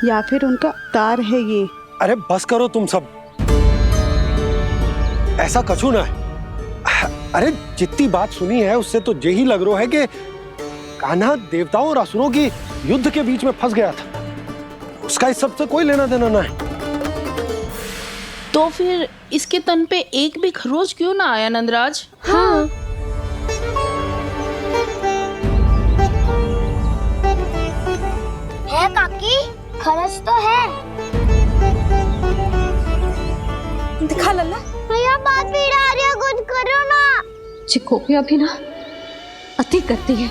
या फिर उनका अवतार है ये। अरे बस करो तुम सब, ऐसा कछु ना है। अरे जितनी बात सुनी है उससे तो यही लग रहा है कि कान्हा देवताओं और असुरों की युद्ध के बीच में फंस गया था। उसका इस सब से कोई लेना देना ना है। तो फिर इसके तन पे एक भी खरोच क्यों ना आया नंदराज? हाँ, है काकी, खरच तो है। दिखा लल्ला। भैया बात पीड़ा आ रही है, कुछ करो ना। चिकोपिया भी ना अति करती है।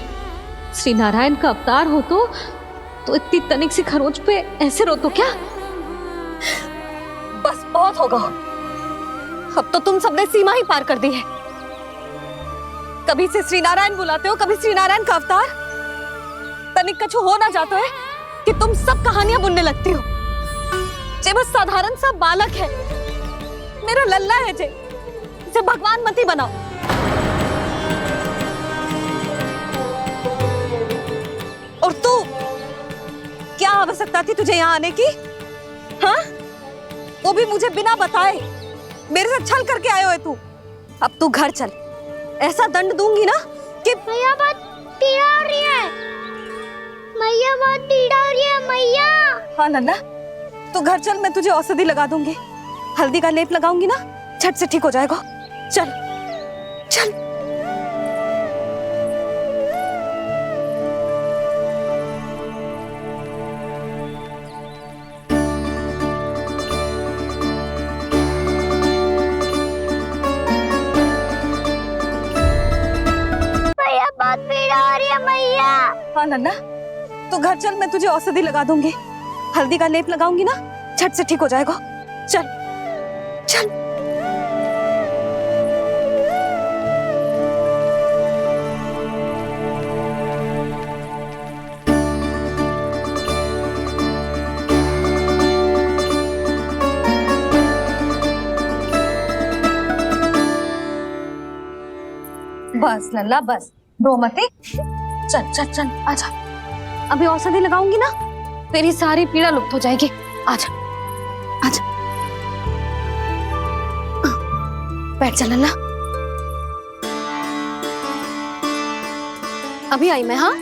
श्री नारायण का अवतार हो तो इतनी तनिक सी खरोच पे ऐसे रो तो क्या? बस बहुत होगा। अब तो तुम सबने सीमा ही पार कर दी है। कभी से श्री नारायण बुलाते हो, कभी श्री नारायण का अवतार। तनिक कछु हो ना जाता है कि तुम सब कहानियां बुनने लगती हो। जे बस साधारण सा बालक है, मेरा लल्ला है जे, इसे भगवान मती बनाओ। और तू, क्या आवश्यकता थी तुझे यहाँ आने की? हाँ, वो भी मुझे बिना बताए मेरे से छल करके आए हो तू। अब तू घर चल, ऐसा दंड दूंगी ना कि मैया बहुत पीड़ा हो रही है। मैया बहुत पीड़ा हो रही है मैया। हाँ नन्ना, तू घर चल, मैं तुझे औषधि लगा दूंगी। हल्दी का लेप लगाऊंगी ना, झट से ठीक हो जाएगा। चल चल। मैया बहुत पीड़ा हो रही है मैया। हाँ नन्ना, तू घर चल, मैं तुझे औषधि लगा दूंगी। हल्दी का लेप लगाऊंगी ना, झट से ठीक हो जाएगा। चल चल। बस लल्ला बस, रो मत। चल चल चल, आजा अभी औषधि लगाऊंगी ना, तेरी सारी पीड़ा लुप्त हो जाएगी। आजा आजा, बैठ जा लल्ला। अभी आई मैं। हाँ,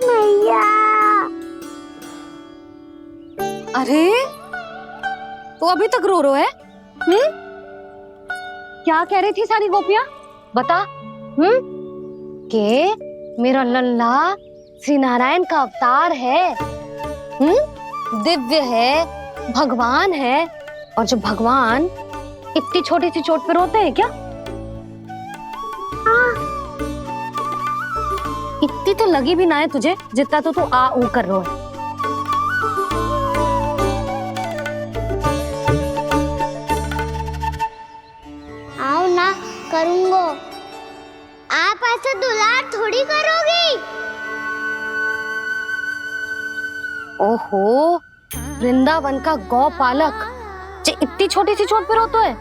मैया। अरे तो अभी तक रो रो है? क्या कह रही थी सारी गोपियां? बता। के मेरा लल्ला श्री नारायण का अवतार है, दिव्य है, भगवान है। और जब भगवान इतनी छोटी सी चोट पे रोते हैं क्या? इतनी तो लगी भी ना है तुझे जितना तो तू आ ऊ कर रो है। आओ ना, करूंगो। आप ऐसा दुलार थोड़ी करोगी। ओहो, वृंदावन का गौपालक जे इतनी छोटी सी चोट पे रोता है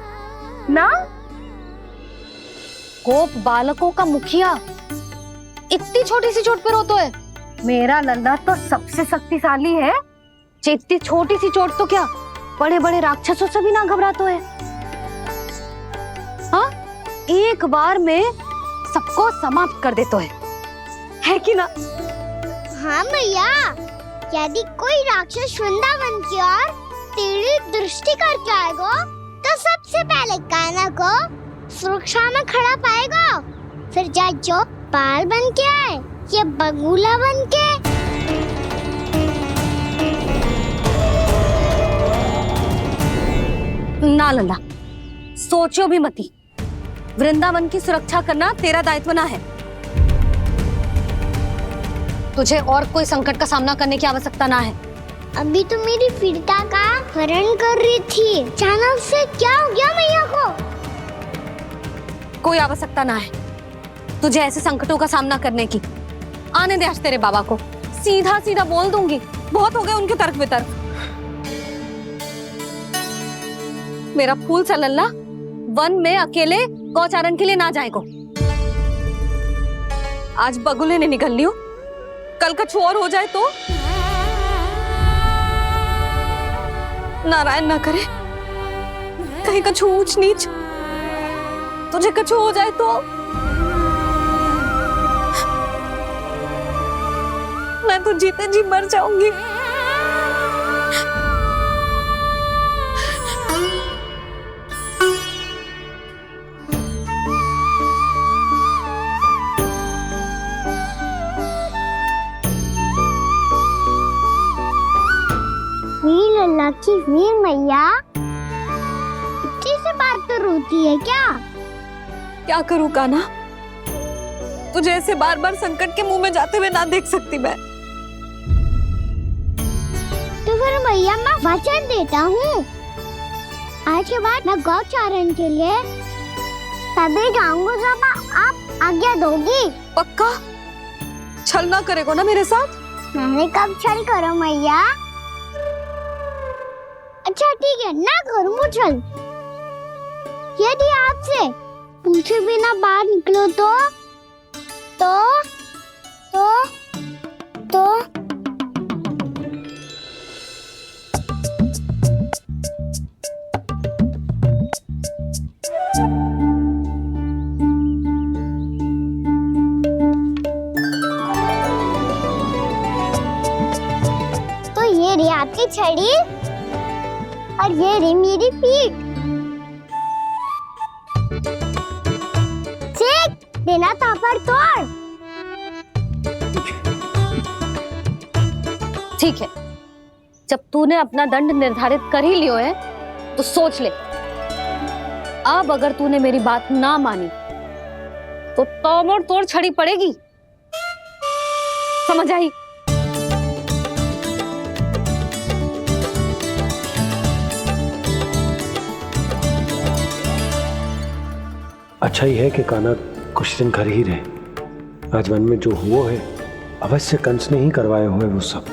ना? गोप बालकों का मुखिया इतनी छोटी सी चोट पे रोता है? मेरा लल्ला तो सबसे शक्तिशाली है। जे इतनी छोटी सी चोट तो क्या बड़े बड़े राक्षसों से भी ना घबराता है। हाँ, एक बार में सबको समाप्त कर देता है कि ना? हाँ मैया, यदि कोई राक्षस वृंदावन की ओर तेरी दृष्टि करके आएगा तो सबसे पहले कान्हा को सुरक्षा में खड़ा पाएगा। फिर चाहे जो बाल बन के आए या बगुला बन के। ना लल्ला, सोचो भी मती। वृंदावन की सुरक्षा करना तेरा दायित्व ना है। तुझे और कोई संकट का सामना करने की आवश्यकता ना है। अभी तो मेरी पीड़िता का हरण कर रही थी, अचानक से क्या हो गया मैया को? कोई आवश्यकता ना है तुझे ऐसे संकटों का सामना करने की। आने दे आज तेरे बाबा को, सीधा सीधा बोल दूंगी। बहुत हो गए उनके तर्क वितर्क। मेरा फूल सा लल्ला वन में अकेले गौचारण के लिए ना जाए को। आज बगुले ने निकल लियो, कल कछु और हो जाए तो? नारायण ना करे, कहीं कछु ऊंच नीच तुझे कछु हो जाए तो? मैं तो जीते जी मर जाऊंगी। वीर लल्ला की वीर मैया इतनी से बात तो रोती है क्या? क्या करूं कान्हा, तुझे ऐसे बार बार संकट के मुंह में जाते हुए ना देख सकती मैं। तो फिर मैया मैं वचन देता हूँ, आज के बाद मैं गौचारण के लिए तभी जाऊंगा जब आप आज्ञा दोगी। पक्का? छल ना करेगा ना मेरे साथ? मैंने कब छल करो मैया? अच्छा ठीक है, ना करूँ छल। यदि आपसे पूछे बिना बाहर निकलो तो ये रही आपकी छड़ी और ये रही मेरी पीठ। सेक देना तापर तोड़। ठीक है, जब तूने अपना दंड निर्धारित कर ही लियो है तो सोच ले, अब अगर तूने मेरी बात ना मानी तो तोड़ तोड़ छड़ी पड़ेगी। समझ आई? अच्छा ही है कि कान्हा कुछ दिन घर ही रहे। आज वन में जो हुआ है अवश्य कंस ने ही करवाए हुए वो सब।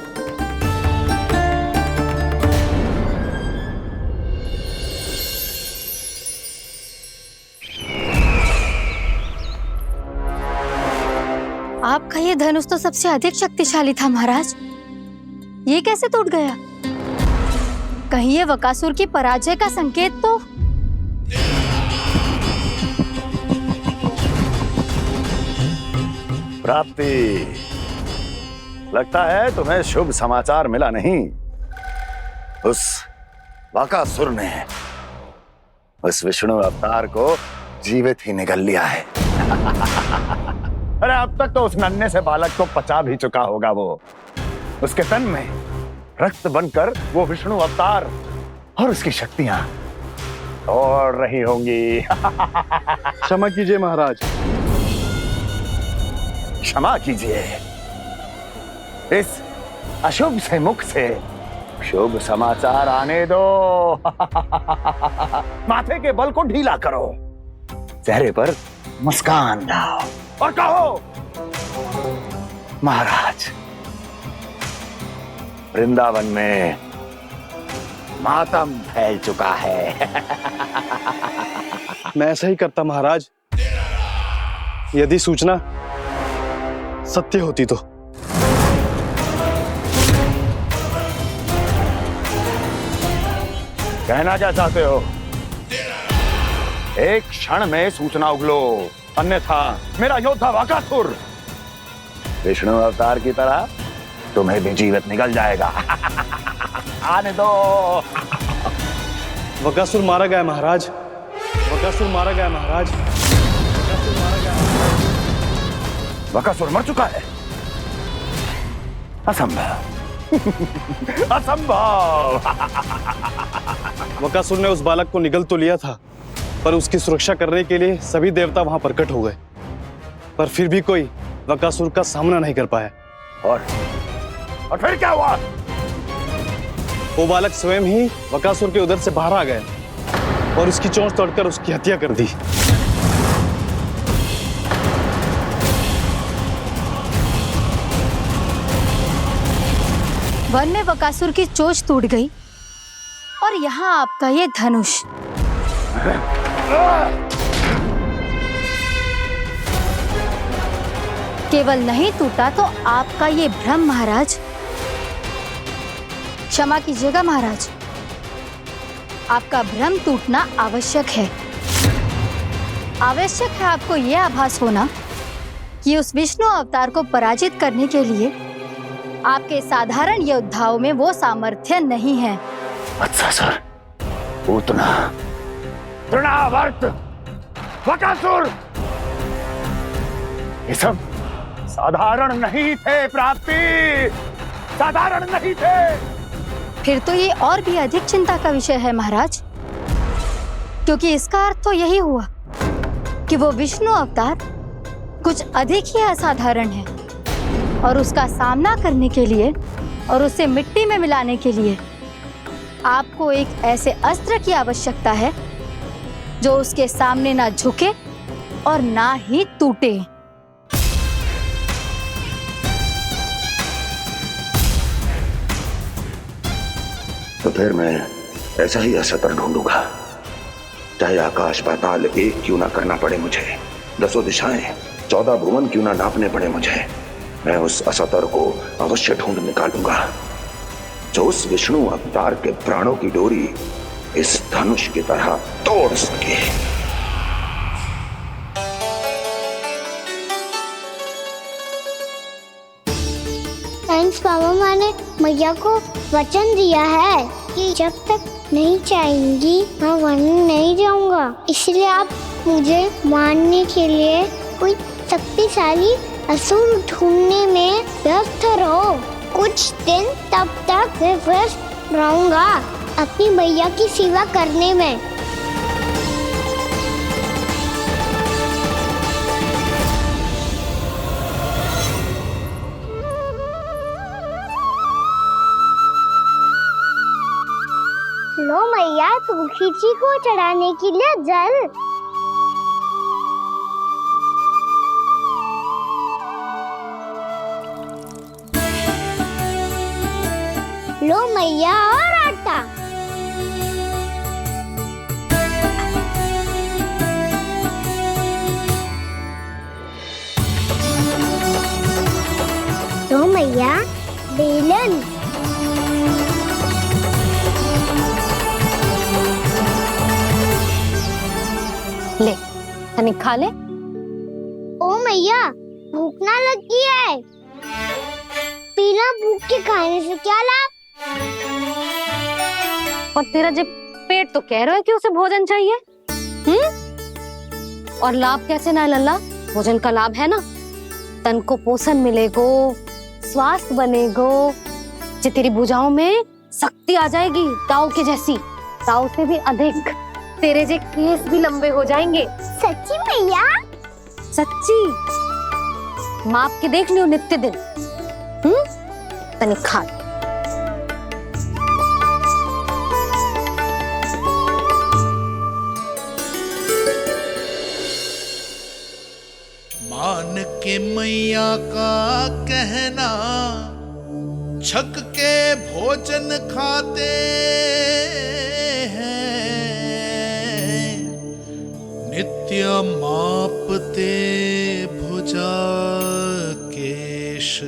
आपका ये धनुष तो सबसे अधिक शक्तिशाली था महाराज, ये कैसे टूट गया? कहीं ये बकासुर की पराजय का संकेत तो? प्राप्ति, लगता है तुम्हें शुभ समाचार मिला नहीं। उस बकासुर ने उस विष्णु अवतार को जीवित ही निगल लिया है। अरे अब तक तो उस नन्हे से बालक को पचा भी चुका होगा। वो उसके तन में रक्त बनकर वो विष्णु अवतार और उसकी शक्तियां दौड़ रही होंगी। क्षमा कीजिए महाराज, क्षमा कीजिए। इस अशुभ से मुख से शुभ समाचार आने दो। माथे के बल को ढीला करो, चेहरे पर मुस्कान लाओ और कहो, महाराज, वृंदावन में मातम फैल चुका है। मैं ऐसा ही करता महाराज, यदि सूचना सत्य होती तो। कहना क्या चाहते हो? एक क्षण में सूचना उगलो, अन्यथा मेरा योद्धा बकासुर विष्णु अवतार की तरह तुम्हें भी जीवित निकल जाएगा। आने दो। बकासुर मारा गया महाराज, बकासुर मारा गया महाराज, बकासुर मारा गया। बकासुर मर चुका है? असंभव। असंभव। बकासुर ने उस बालक को निगल तो लिया था, पर उसकी सुरक्षा करने के लिए सभी देवता वहां प्रकट हो गए, पर फिर भी कोई बकासुर का सामना नहीं कर पाया। और फिर क्या हुआ? वो बालक स्वयं ही बकासुर के उदर से बाहर आ गया और उसकी चोंच तोड़कर उसकी हत्या कर दी। वन में बकासुर की चोंच टूट गई और यहाँ आपका ये धनुष। केवल नहीं टूटा तो आपका ये भ्रम महाराज। क्षमा कीजिएगा महाराज, आपका भ्रम टूटना आवश्यक है। आवश्यक है आपको यह आभास होना कि उस विष्णु अवतार को पराजित करने के लिए आपके साधारण योद्धाओं में वो सामर्थ्य नहीं है। वत्सासुर, पूतना, तृणावर्त, बकासुर, ये सब साधारण नहीं थे प्राप्ति, साधारण नहीं थे। फिर तो ये और भी अधिक चिंता का विषय है महाराज, क्योंकि इसका अर्थ तो यही हुआ कि वो विष्णु अवतार कुछ अधिक ही असाधारण है और उसका सामना करने के लिए और उसे मिट्टी में मिलाने के लिए आपको एक ऐसे अस्त्र की आवश्यकता है जो उसके सामने ना झुके और ना ही टूटे। तो फिर मैं ऐसा ही असत्र ढूंढूंगा, चाहे आकाश पाताल एक क्यों ना करना पड़े मुझे, 10 दिशाएं 14 भुवन क्यों ना नापने पड़े मुझे। मैं उस असतर को अवश्य ढूंढ निकालूंगा जो उस विष्णु अवतार के प्राणों की डोरी इस धनुष की तरह तोड़ सके। थैंक्स पापा, मैंने मैया को वचन दिया है कि जब तक नहीं चाहेंगी मैं वन नहीं जाऊंगा। इसलिए आप मुझे मारने के लिए कोई शक्तिशाली असुर ढूंढने में व्यस्त रहो। कुछ दिन तब तक मैं व्यस्त रहूंगा अपनी मैया की सेवा करने में। लो मैया, तुलसी जी को चढ़ाने के लिए जल। लो मैया, और आटा। ले तनिक खा ले। ओ मैया, भूख ना लगी है। बिना भूख के खाने से क्या लाभ? और तेरा जब पेट तो कह रहा है कि उसे भोजन चाहिए। और लाभ कैसे ना है लल्ला? भोजन का लाभ है ना, तन को पोषण मिलेगो, स्वास्थ्य बनेगो, जे तेरी भुजाओं में शक्ति आ जाएगी ताऊ के जैसी, ताऊ से भी अधिक। तेरे जे केस भी लंबे हो जाएंगे। सच्ची मैया? सच्ची। माप के देख लियो नित्य दिन। तनिक खा। मान के मैया का कहना, छक के भोजन खाते हैं, नित्य मापते भुजा केश,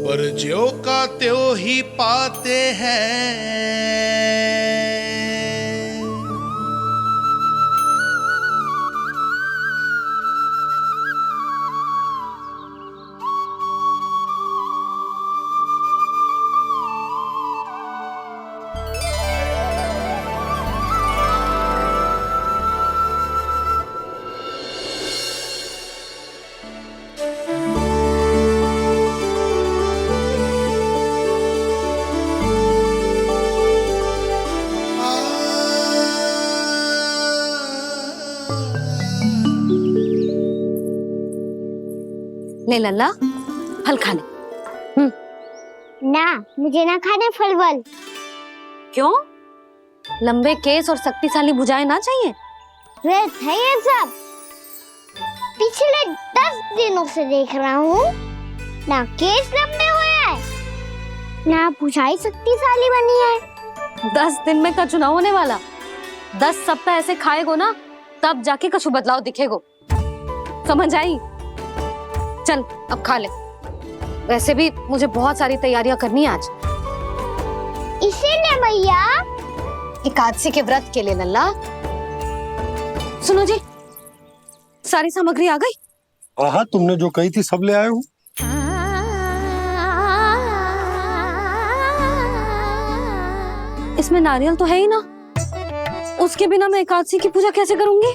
पर ज्यों का त्यों ही पाते हैं। ले लल्ला, फल खा ले। ना, मुझे ना खाने फल वल। क्यों? लंबे केस और शक्तिशाली भुजाएं ना चाहिए? व्यर्थ है ये सब। पिछले 10 दिनों से देख रहा हूँ, ना केस लंबे हुए हैं, ना भुजाएं शक्तिशाली बनी है। 10 दिन में का चुनाव होने वाला। 10 सप्ताह ऐसे खाएगो ना, तब जाके कछु बदलाव दिखेगो। समझ आई? चल अब खा ले। वैसे भी मुझे बहुत सारी तैयारियां करनी है आज। इसीलिए भैया, एकादशी के व्रत के लिए लल्ला। सुनो जी, सारी सामग्री आ गई? हाँ, तुमने जो कही थी सब ले आए हूँ। इसमें नारियल तो है ही ना, उसके बिना मैं एकादशी की पूजा कैसे करूंगी?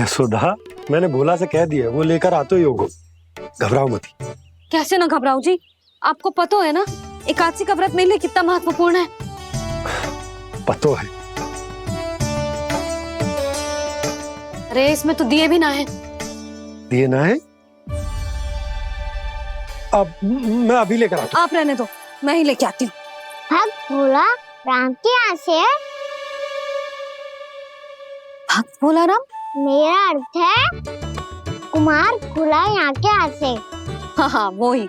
यशोदा, मैंने भोला से कह दिया, वो लेकर आते ही होगा। घबराओ मत। कैसे ना घबराओ जी, आपको पता है ना एकादशी का व्रत मेरे लिए कितना महत्वपूर्ण है। पता है। अरे इसमें तो दिए भी ना है। दिए ना है? अब मैं अभी लेकर आता हूँ। आप रहने दो, मैं ही लेके आती हूँ। भक्त भोला राम के यहाँ से है? भक्त भोला राम? मेरा अर्थ है कुमार भोला यहाँ के यहाँ से। हाँ हाँ, वो ही।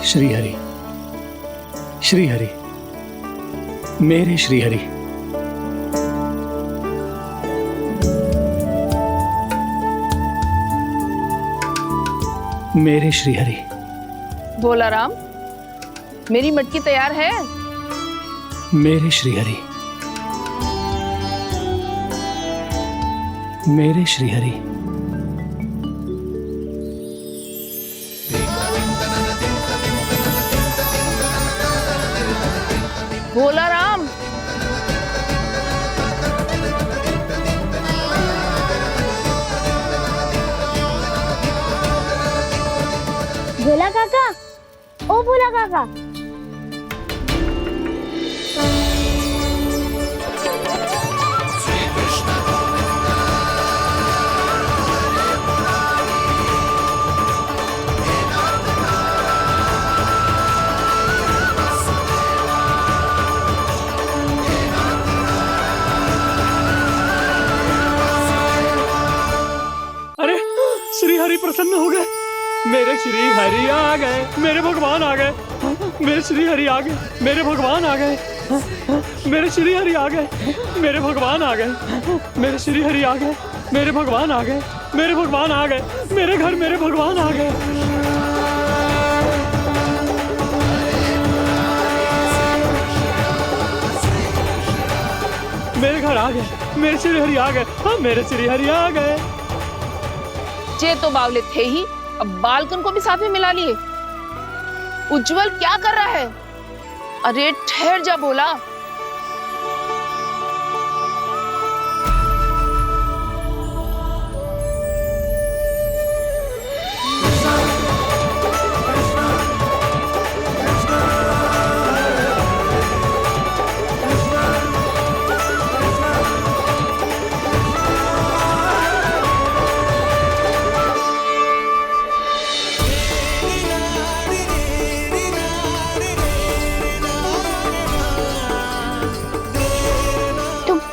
श्री हरि, श्री हरि, मेरे श्री हरि। मेरे श्री हरि। भोला राम, मेरी मटकी तैयार है? मेरे श्री हरि, मेरे श्री हरि। भोला राम, भोला काका, ओ भोला काका। अरे श्री हरि प्रसन्न हो गए। मेरे श्री हरि आ गए, मेरे भगवान आ गए, मेरे श्री हरि आ गए, मेरे भगवान आ गए। मेरे श्री हरि आ गए, मेरे भगवान आ गए, मेरे श्री हरि आ गए, मेरे भगवान आ गए, मेरे भगवान आ गए, मेरे घर मेरे भगवान आ गए। मेरे घर आ गए, मेरे श्री हरि आ गए, हाँ मेरे श्री हरि आ गए। जे तो बावले थे ही, अब बालकन को भी साथ में मिला लिए। उज्जवल क्या कर रहा है? अरे ठहर जा बोला।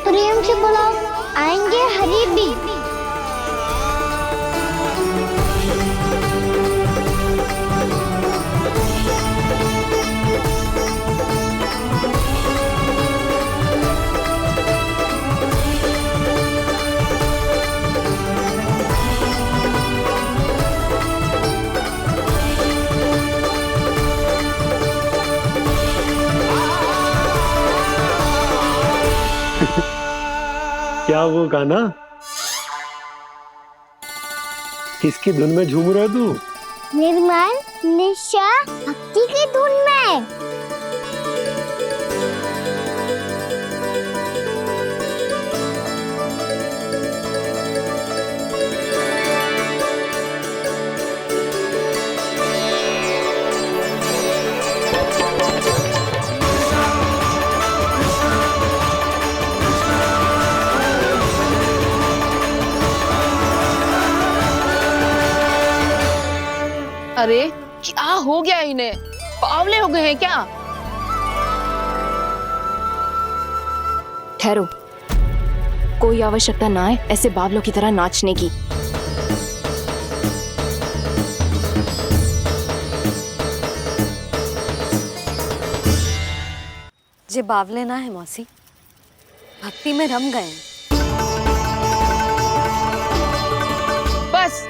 प्रेम से बुलाओ, आएंगे हरि भी। क्या वो गाना? किसकी धुन में झूम रहा है तू? निर्मल निशा भक्ति की धुन में। अरे क्या हो गया इन्हें? बावले हो गए हैं क्या? ठहरो, कोई आवश्यकता ना है ऐसे बावलों की तरह नाचने की। जे बावले ना है मौसी, भक्ति में रम गए। बस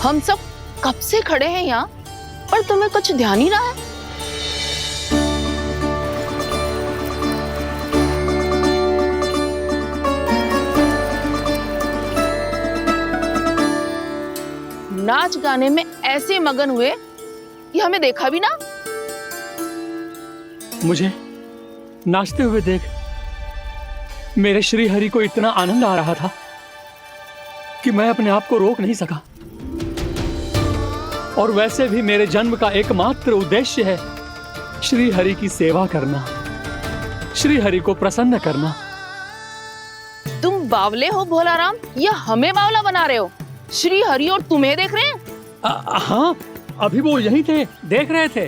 हम सब कब से खड़े हैं यहाँ, पर तुम्हें कुछ ध्यान ही रहा है। नाच गाने में ऐसे मगन हुए कि हमें देखा भी ना। मुझे नाचते हुए देख मेरे श्री हरि को इतना आनंद आ रहा था कि मैं अपने आप को रोक नहीं सका। और वैसे भी मेरे जन्म का एकमात्र उद्देश्य है श्री हरि की सेवा करना, श्री हरि को प्रसन्न करना। तुम बावले हो भोलाराम, या हमें बावला बना रहे हो? श्री हरि और तुम्हें देख रहे हैं? हाँ, अभी वो यहीं थे, देख रहे थे।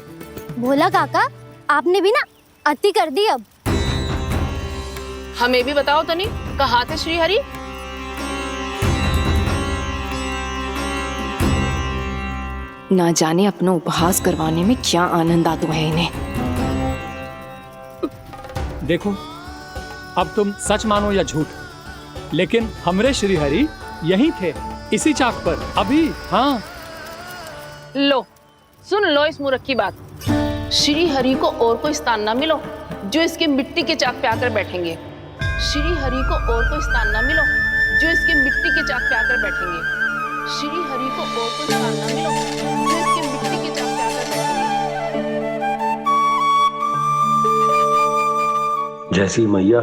भोला काका, आपने भी ना अति कर दी। अब हमें भी बताओ तनी, कहाँ थे श्री हरि? ना जाने अपना उपहास करवाने में क्या आनंद आता है इन्हें। देखो, अब तुम सच मानो या झूठ, लेकिन हमरे श्री हरि यहीं थे, इसी चाक पर अभी। हाँ, लो सुन लो इस मूर्ख की बात। श्री हरि को और कोई स्थान ना मिलो जो इसके मिट्टी के चाक पे आकर बैठेंगे। श्री हरि को और कोई स्थान ना मिलो जो इसके मिट्टी के चाक पे आकर बैठेंगे। श्री हरि को और कोई स्थान ना मिलो जो इसके मिट्टी के चाक पे आकर बैठेंगे। जैसी मैया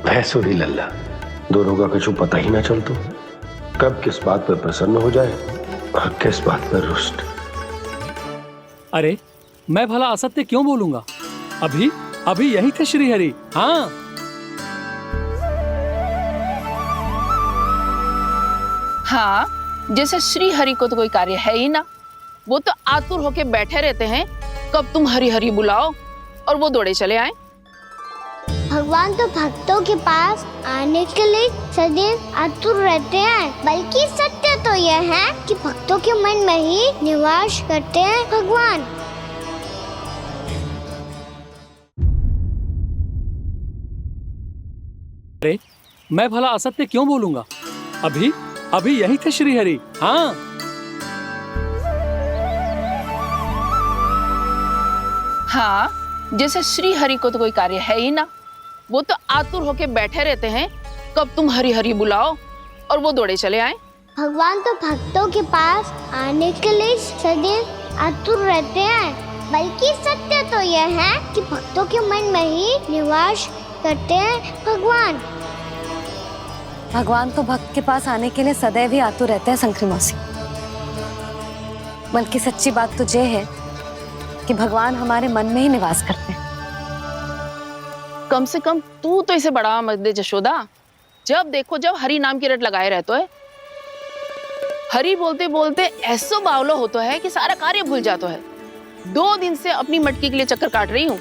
वैसो ही लल्ला, दोनों का कुछ पता ही ना चलतो, कब किस बात पर प्रसन्न हो जाए और किस बात पर रुष्ट। अरे मैं भला असत्य क्यों बोलूंगा? अभी यही थे श्री हरि। हाँ, हाँ, जैसे श्री हरि को तो कोई कार्य है ही ना। वो तो आतुर होके बैठे रहते हैं कब तुम हरि हरि बुलाओ और वो दौड़े चले आए। भगवान तो भक्तों के पास आने के लिए सदैव आतुर रहते हैं, बल्कि सत्य तो यह है कि भक्तों के मन में ही निवास करते हैं भगवान। अरे मैं भला असत्य क्यों बोलूंगा? अभी अभी यही थे श्री हरि। हाँ, हाँ, जैसे श्री हरि को तो कोई कार्य है ही ना, वो तो आतुर होके बैठे रहते हैं कब तुम हरि हरि बुलाओ और वो दौड़े चले आए। भगवान तो भक्तों के पास आने के लिए सदैव आतुर रहते हैं, बल्कि सत्य तो यह है कि भक्तों के मन में ही निवास करते हैं भगवान। भगवान तो भक्त के पास आने के लिए सदैव ही आतुर रहते हैं शंकरी मौसी। बल्कि सच्ची बात तो ये है कि भगवान हमारे मन में ही निवास करते हैं। कम से कम तू तो इसे बढ़ावा मत दे जशोदा। जब देखो जब हरि नाम की रट लगाए रहते है। हरि बोलते बोलते ऐसो बावलो होता है कि सारा कार्य भूल जाता है। 2 दिन से अपनी मटकी के लिए चक्कर काट रही हूँ।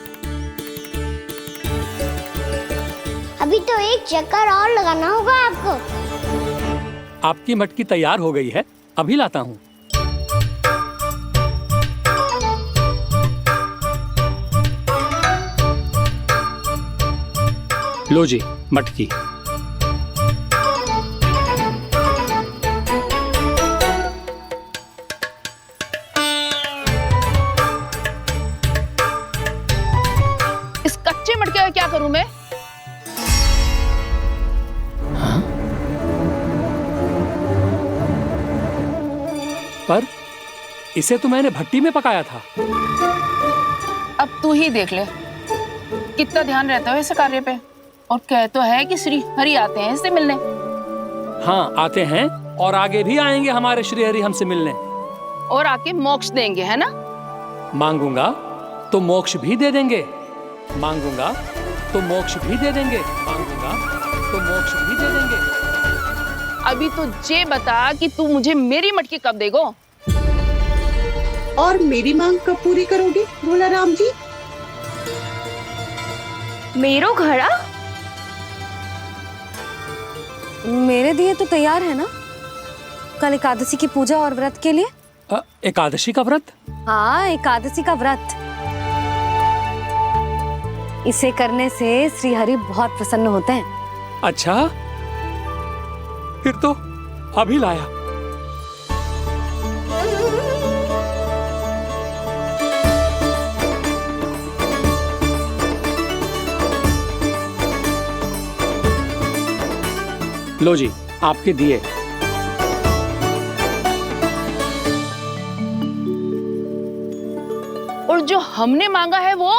अभी तो एक चक्कर और लगाना होगा आपको। आपकी मटकी तैयार हो गई है, अभी लाता हूँ। लो जी मटकी। इस कच्चे मटके का क्या करूं मैं? पर इसे तो मैंने भट्टी में पकाया था। अब तू ही देख ले कितना ध्यान रहता है इस कार्य पे। और कह तो है कि श्री हरि आते हैं इससे मिलने। हाँ आते हैं और आगे भी आएंगे हमारे श्री हरि हमसे मिलने। और आके मोक्ष देंगे, है ना? मांगूंगा तो मोक्ष भी दे देंगे, मांगूंगा तो मोक्ष भी दे देंगे, मांगूंगा तो मोक्ष भी दे देंगे। अभी तो ये बता कि तू मुझे मेरी मटकी कब देगो? और मेरी मांग कब पूरी करोगी भोला राम जी? मेरो घड़ा मेरे दिए तो तैयार है ना, कल एकादशी की पूजा और व्रत के लिए। एकादशी का व्रत? हाँ, एकादशी का व्रत। इसे करने से श्री हरि बहुत प्रसन्न होते हैं। अच्छा, फिर तो अभी लाया। लो जी आपके दिए। और जो हमने मांगा है वो?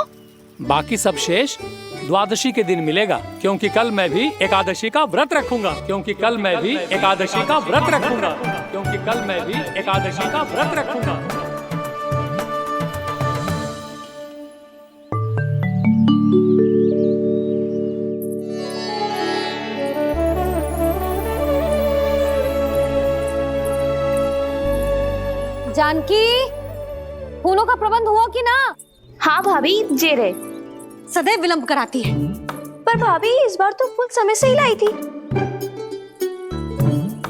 बाकी सब शेष द्वादशी के दिन मिलेगा, क्योंकि कल मैं भी एकादशी का व्रत रखूंगा, क्योंकि कल मैं भी एकादशी का व्रत रखूंगा, क्योंकि कल मैं भी एकादशी का व्रत रखूंगा। जानकी, फूलों का प्रबंध हुआ कि ना? हाँ भाभी, जे रहे। सदैव विलंब कराती है। पर भाभी इस बार तो फूल समय से ही लाई थी।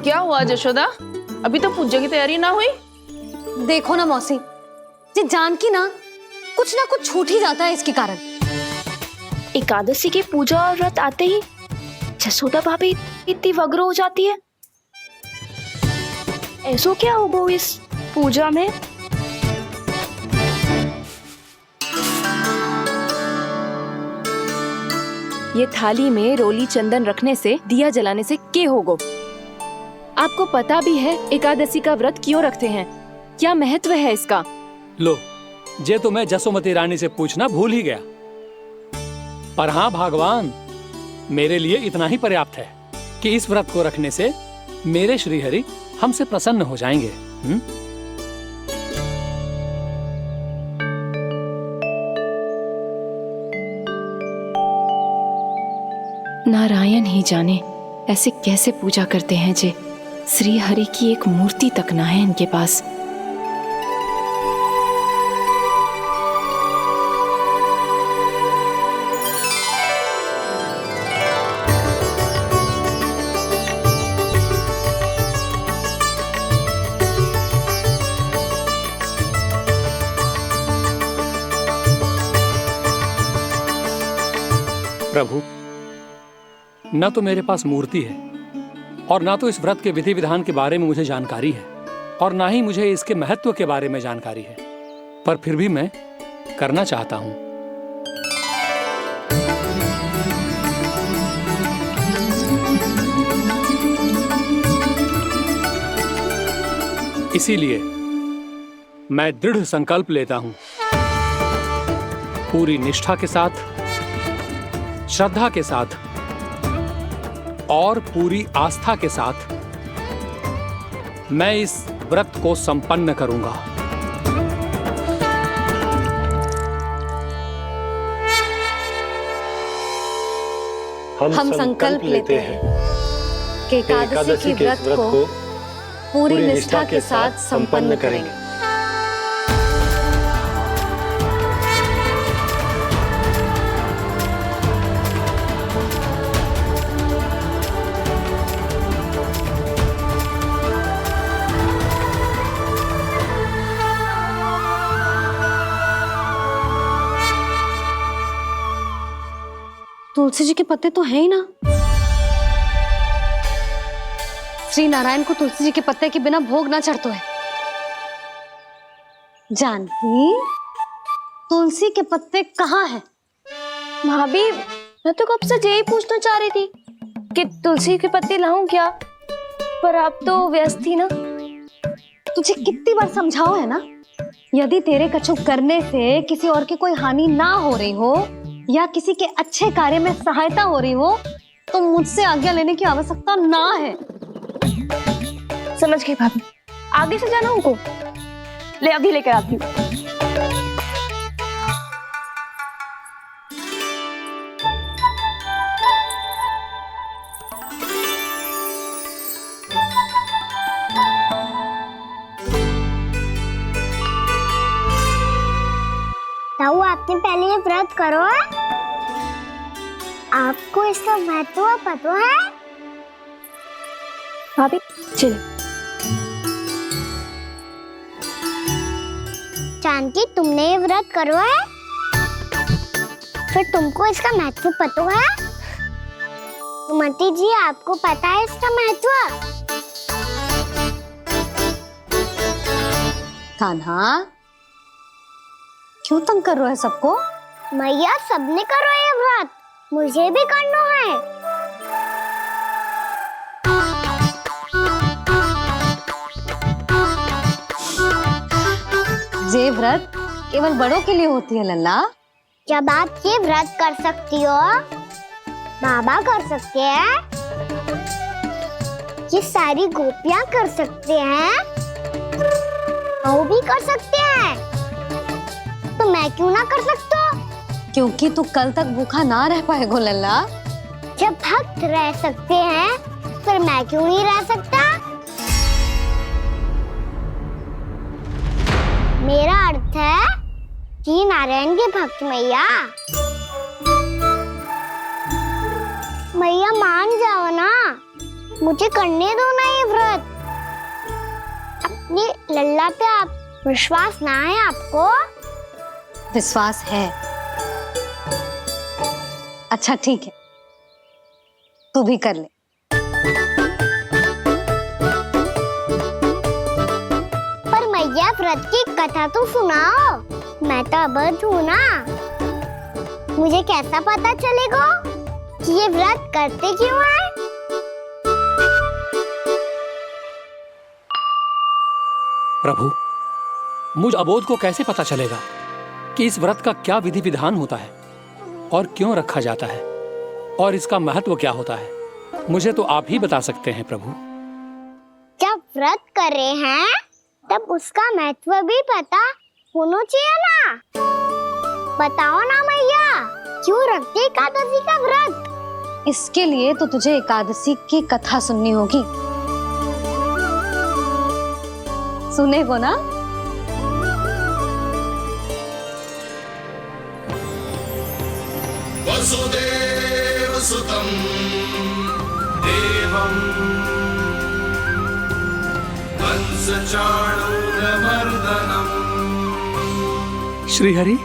क्या हुआ जशोदा? अभी तो पूजा की तैयारी ना हुई? देखो ना मौसी, ये जानकी ना कुछ छूट ही जाता है इसके कारण। एकादशी की पूजा और व्रत आते ही जसोदा भाभी इतनी वग्र हो जाती है। ऐसो क्या होगा इस पूजा में? ये थाली में रोली चंदन रखने से, दिया जलाने से के होगो? आपको पता भी है एकादशी का व्रत क्यों रखते हैं? क्या महत्व है इसका? लो, जे तो मैं जसोमती रानी से पूछना भूल ही गया। पर हाँ भगवान, मेरे लिए इतना ही पर्याप्त है कि इस व्रत को रखने से मेरे श्री हरि हमसे प्रसन्न हो जाएंगे। नारायण ही जाने ऐसे कैसे पूजा करते हैं जे श्री हरि की एक मूर्ति तक ना है इनके पास। प्रभु, न तो मेरे पास मूर्ति है और ना तो इस व्रत के विधि विधान के बारे में मुझे जानकारी है और ना ही मुझे इसके महत्व के बारे में जानकारी है, पर फिर भी मैं करना चाहता हूं। इसीलिए मैं दृढ़ संकल्प लेता हूं, पूरी निष्ठा के साथ, श्रद्धा के साथ और पूरी आस्था के साथ मैं इस व्रत को संपन्न करूंगा। हम संकल्प लेते हैं कि एकादशी के व्रत को पूरी निष्ठा के साथ संपन्न करेंगे। तुलसी जी के पत्ते तो हैं ही ना। श्री नारायण को तुलसी जी के पत्ते के बिना भोग ना चढ़तो है। जानकी, तुलसी के पत्ते कहाँ हैं? भाभी, मैं तो कब से यही पूछना चाह रही थी कि तुलसी के पत्ते लाऊं क्या, पर आप तो व्यस्त थी ना। तुझे कितनी बार समझाओ है ना, यदि तेरे कछु करने से किसी और की कोई हानि ना हो रही हो या किसी के अच्छे कार्य में सहायता हो रही हो तो मुझसे आज्ञा लेने की आवश्यकता ना है। समझ गई भाभी, आगे से जाना उनको। ले अभी लेकर आती हूँ। ताऊ, आपने पहले ये व्रत करो है? आपको इसका महत्व पता है? भाभी चल। जानकी, तुमने ये व्रत करो है? फिर तुमको इसका महत्व पता है? सुमति जी, आपको पता है इसका महत्व? कान्हा, क्यों तंग कर रहा है सबको? मैया, सबने करो ये व्रत, मुझे भी करना है। ये व्रत केवल बड़ों के लिए होती है लल्ला। जब आप ये व्रत कर सकती हो, बाबा कर सकते हैं, ये सारी गोपियां कर सकते हैं, वो भी कर सकते हैं, तो मैं क्यों ना कर सकता? क्योंकि तू कल तक भूखा ना रह पाएगा लल्ला। जब भक्त रह सकते हैं, फिर मैं क्यों नहीं रह सकता? मेरा अर्थ है कि नारायण के भक्त मैया, मैया मान जाओ ना, मुझे करने दो ना ये व्रत। अपनी लल्ला पे आप विश्वास ना है आपको? विश्वास है। अच्छा ठीक है, तू भी कर ले। पर मैया, व्रत की कथा तो सुनाओ, मैं तो अबध हूँ ना। मुझे कैसा पता चलेगा कि ये व्रत करते क्यों हैं? प्रभु, मुझ अबोध को कैसे पता चलेगा कि इस व्रत का क्या विधि विधान होता है और क्यों रखा जाता है और इसका महत्व क्या होता है? मुझे तो आप ही बता सकते हैं प्रभु। जब व्रत कर रहे हैं तब उसका महत्व भी पता होना चाहिए ना। बताओ ना मैया, क्यों रखते एकादशी का व्रत? इसके लिए तो तुझे एकादशी की कथा सुननी होगी। सुनेगो ना? वसुदेव सुतं देवं कंसचाणूरमर्दनम् श्रीहरि,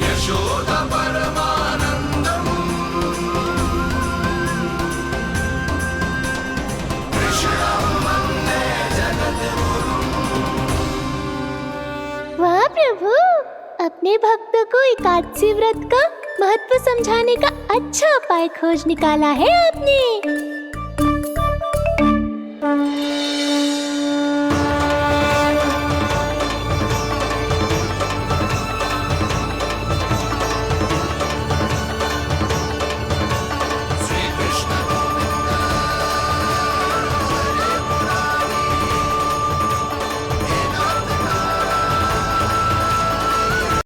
यशोदा परमानंदं अपने भक्तों को एकादशी व्रत का महत्व समझाने का अच्छा उपाय खोज निकाला है आपने।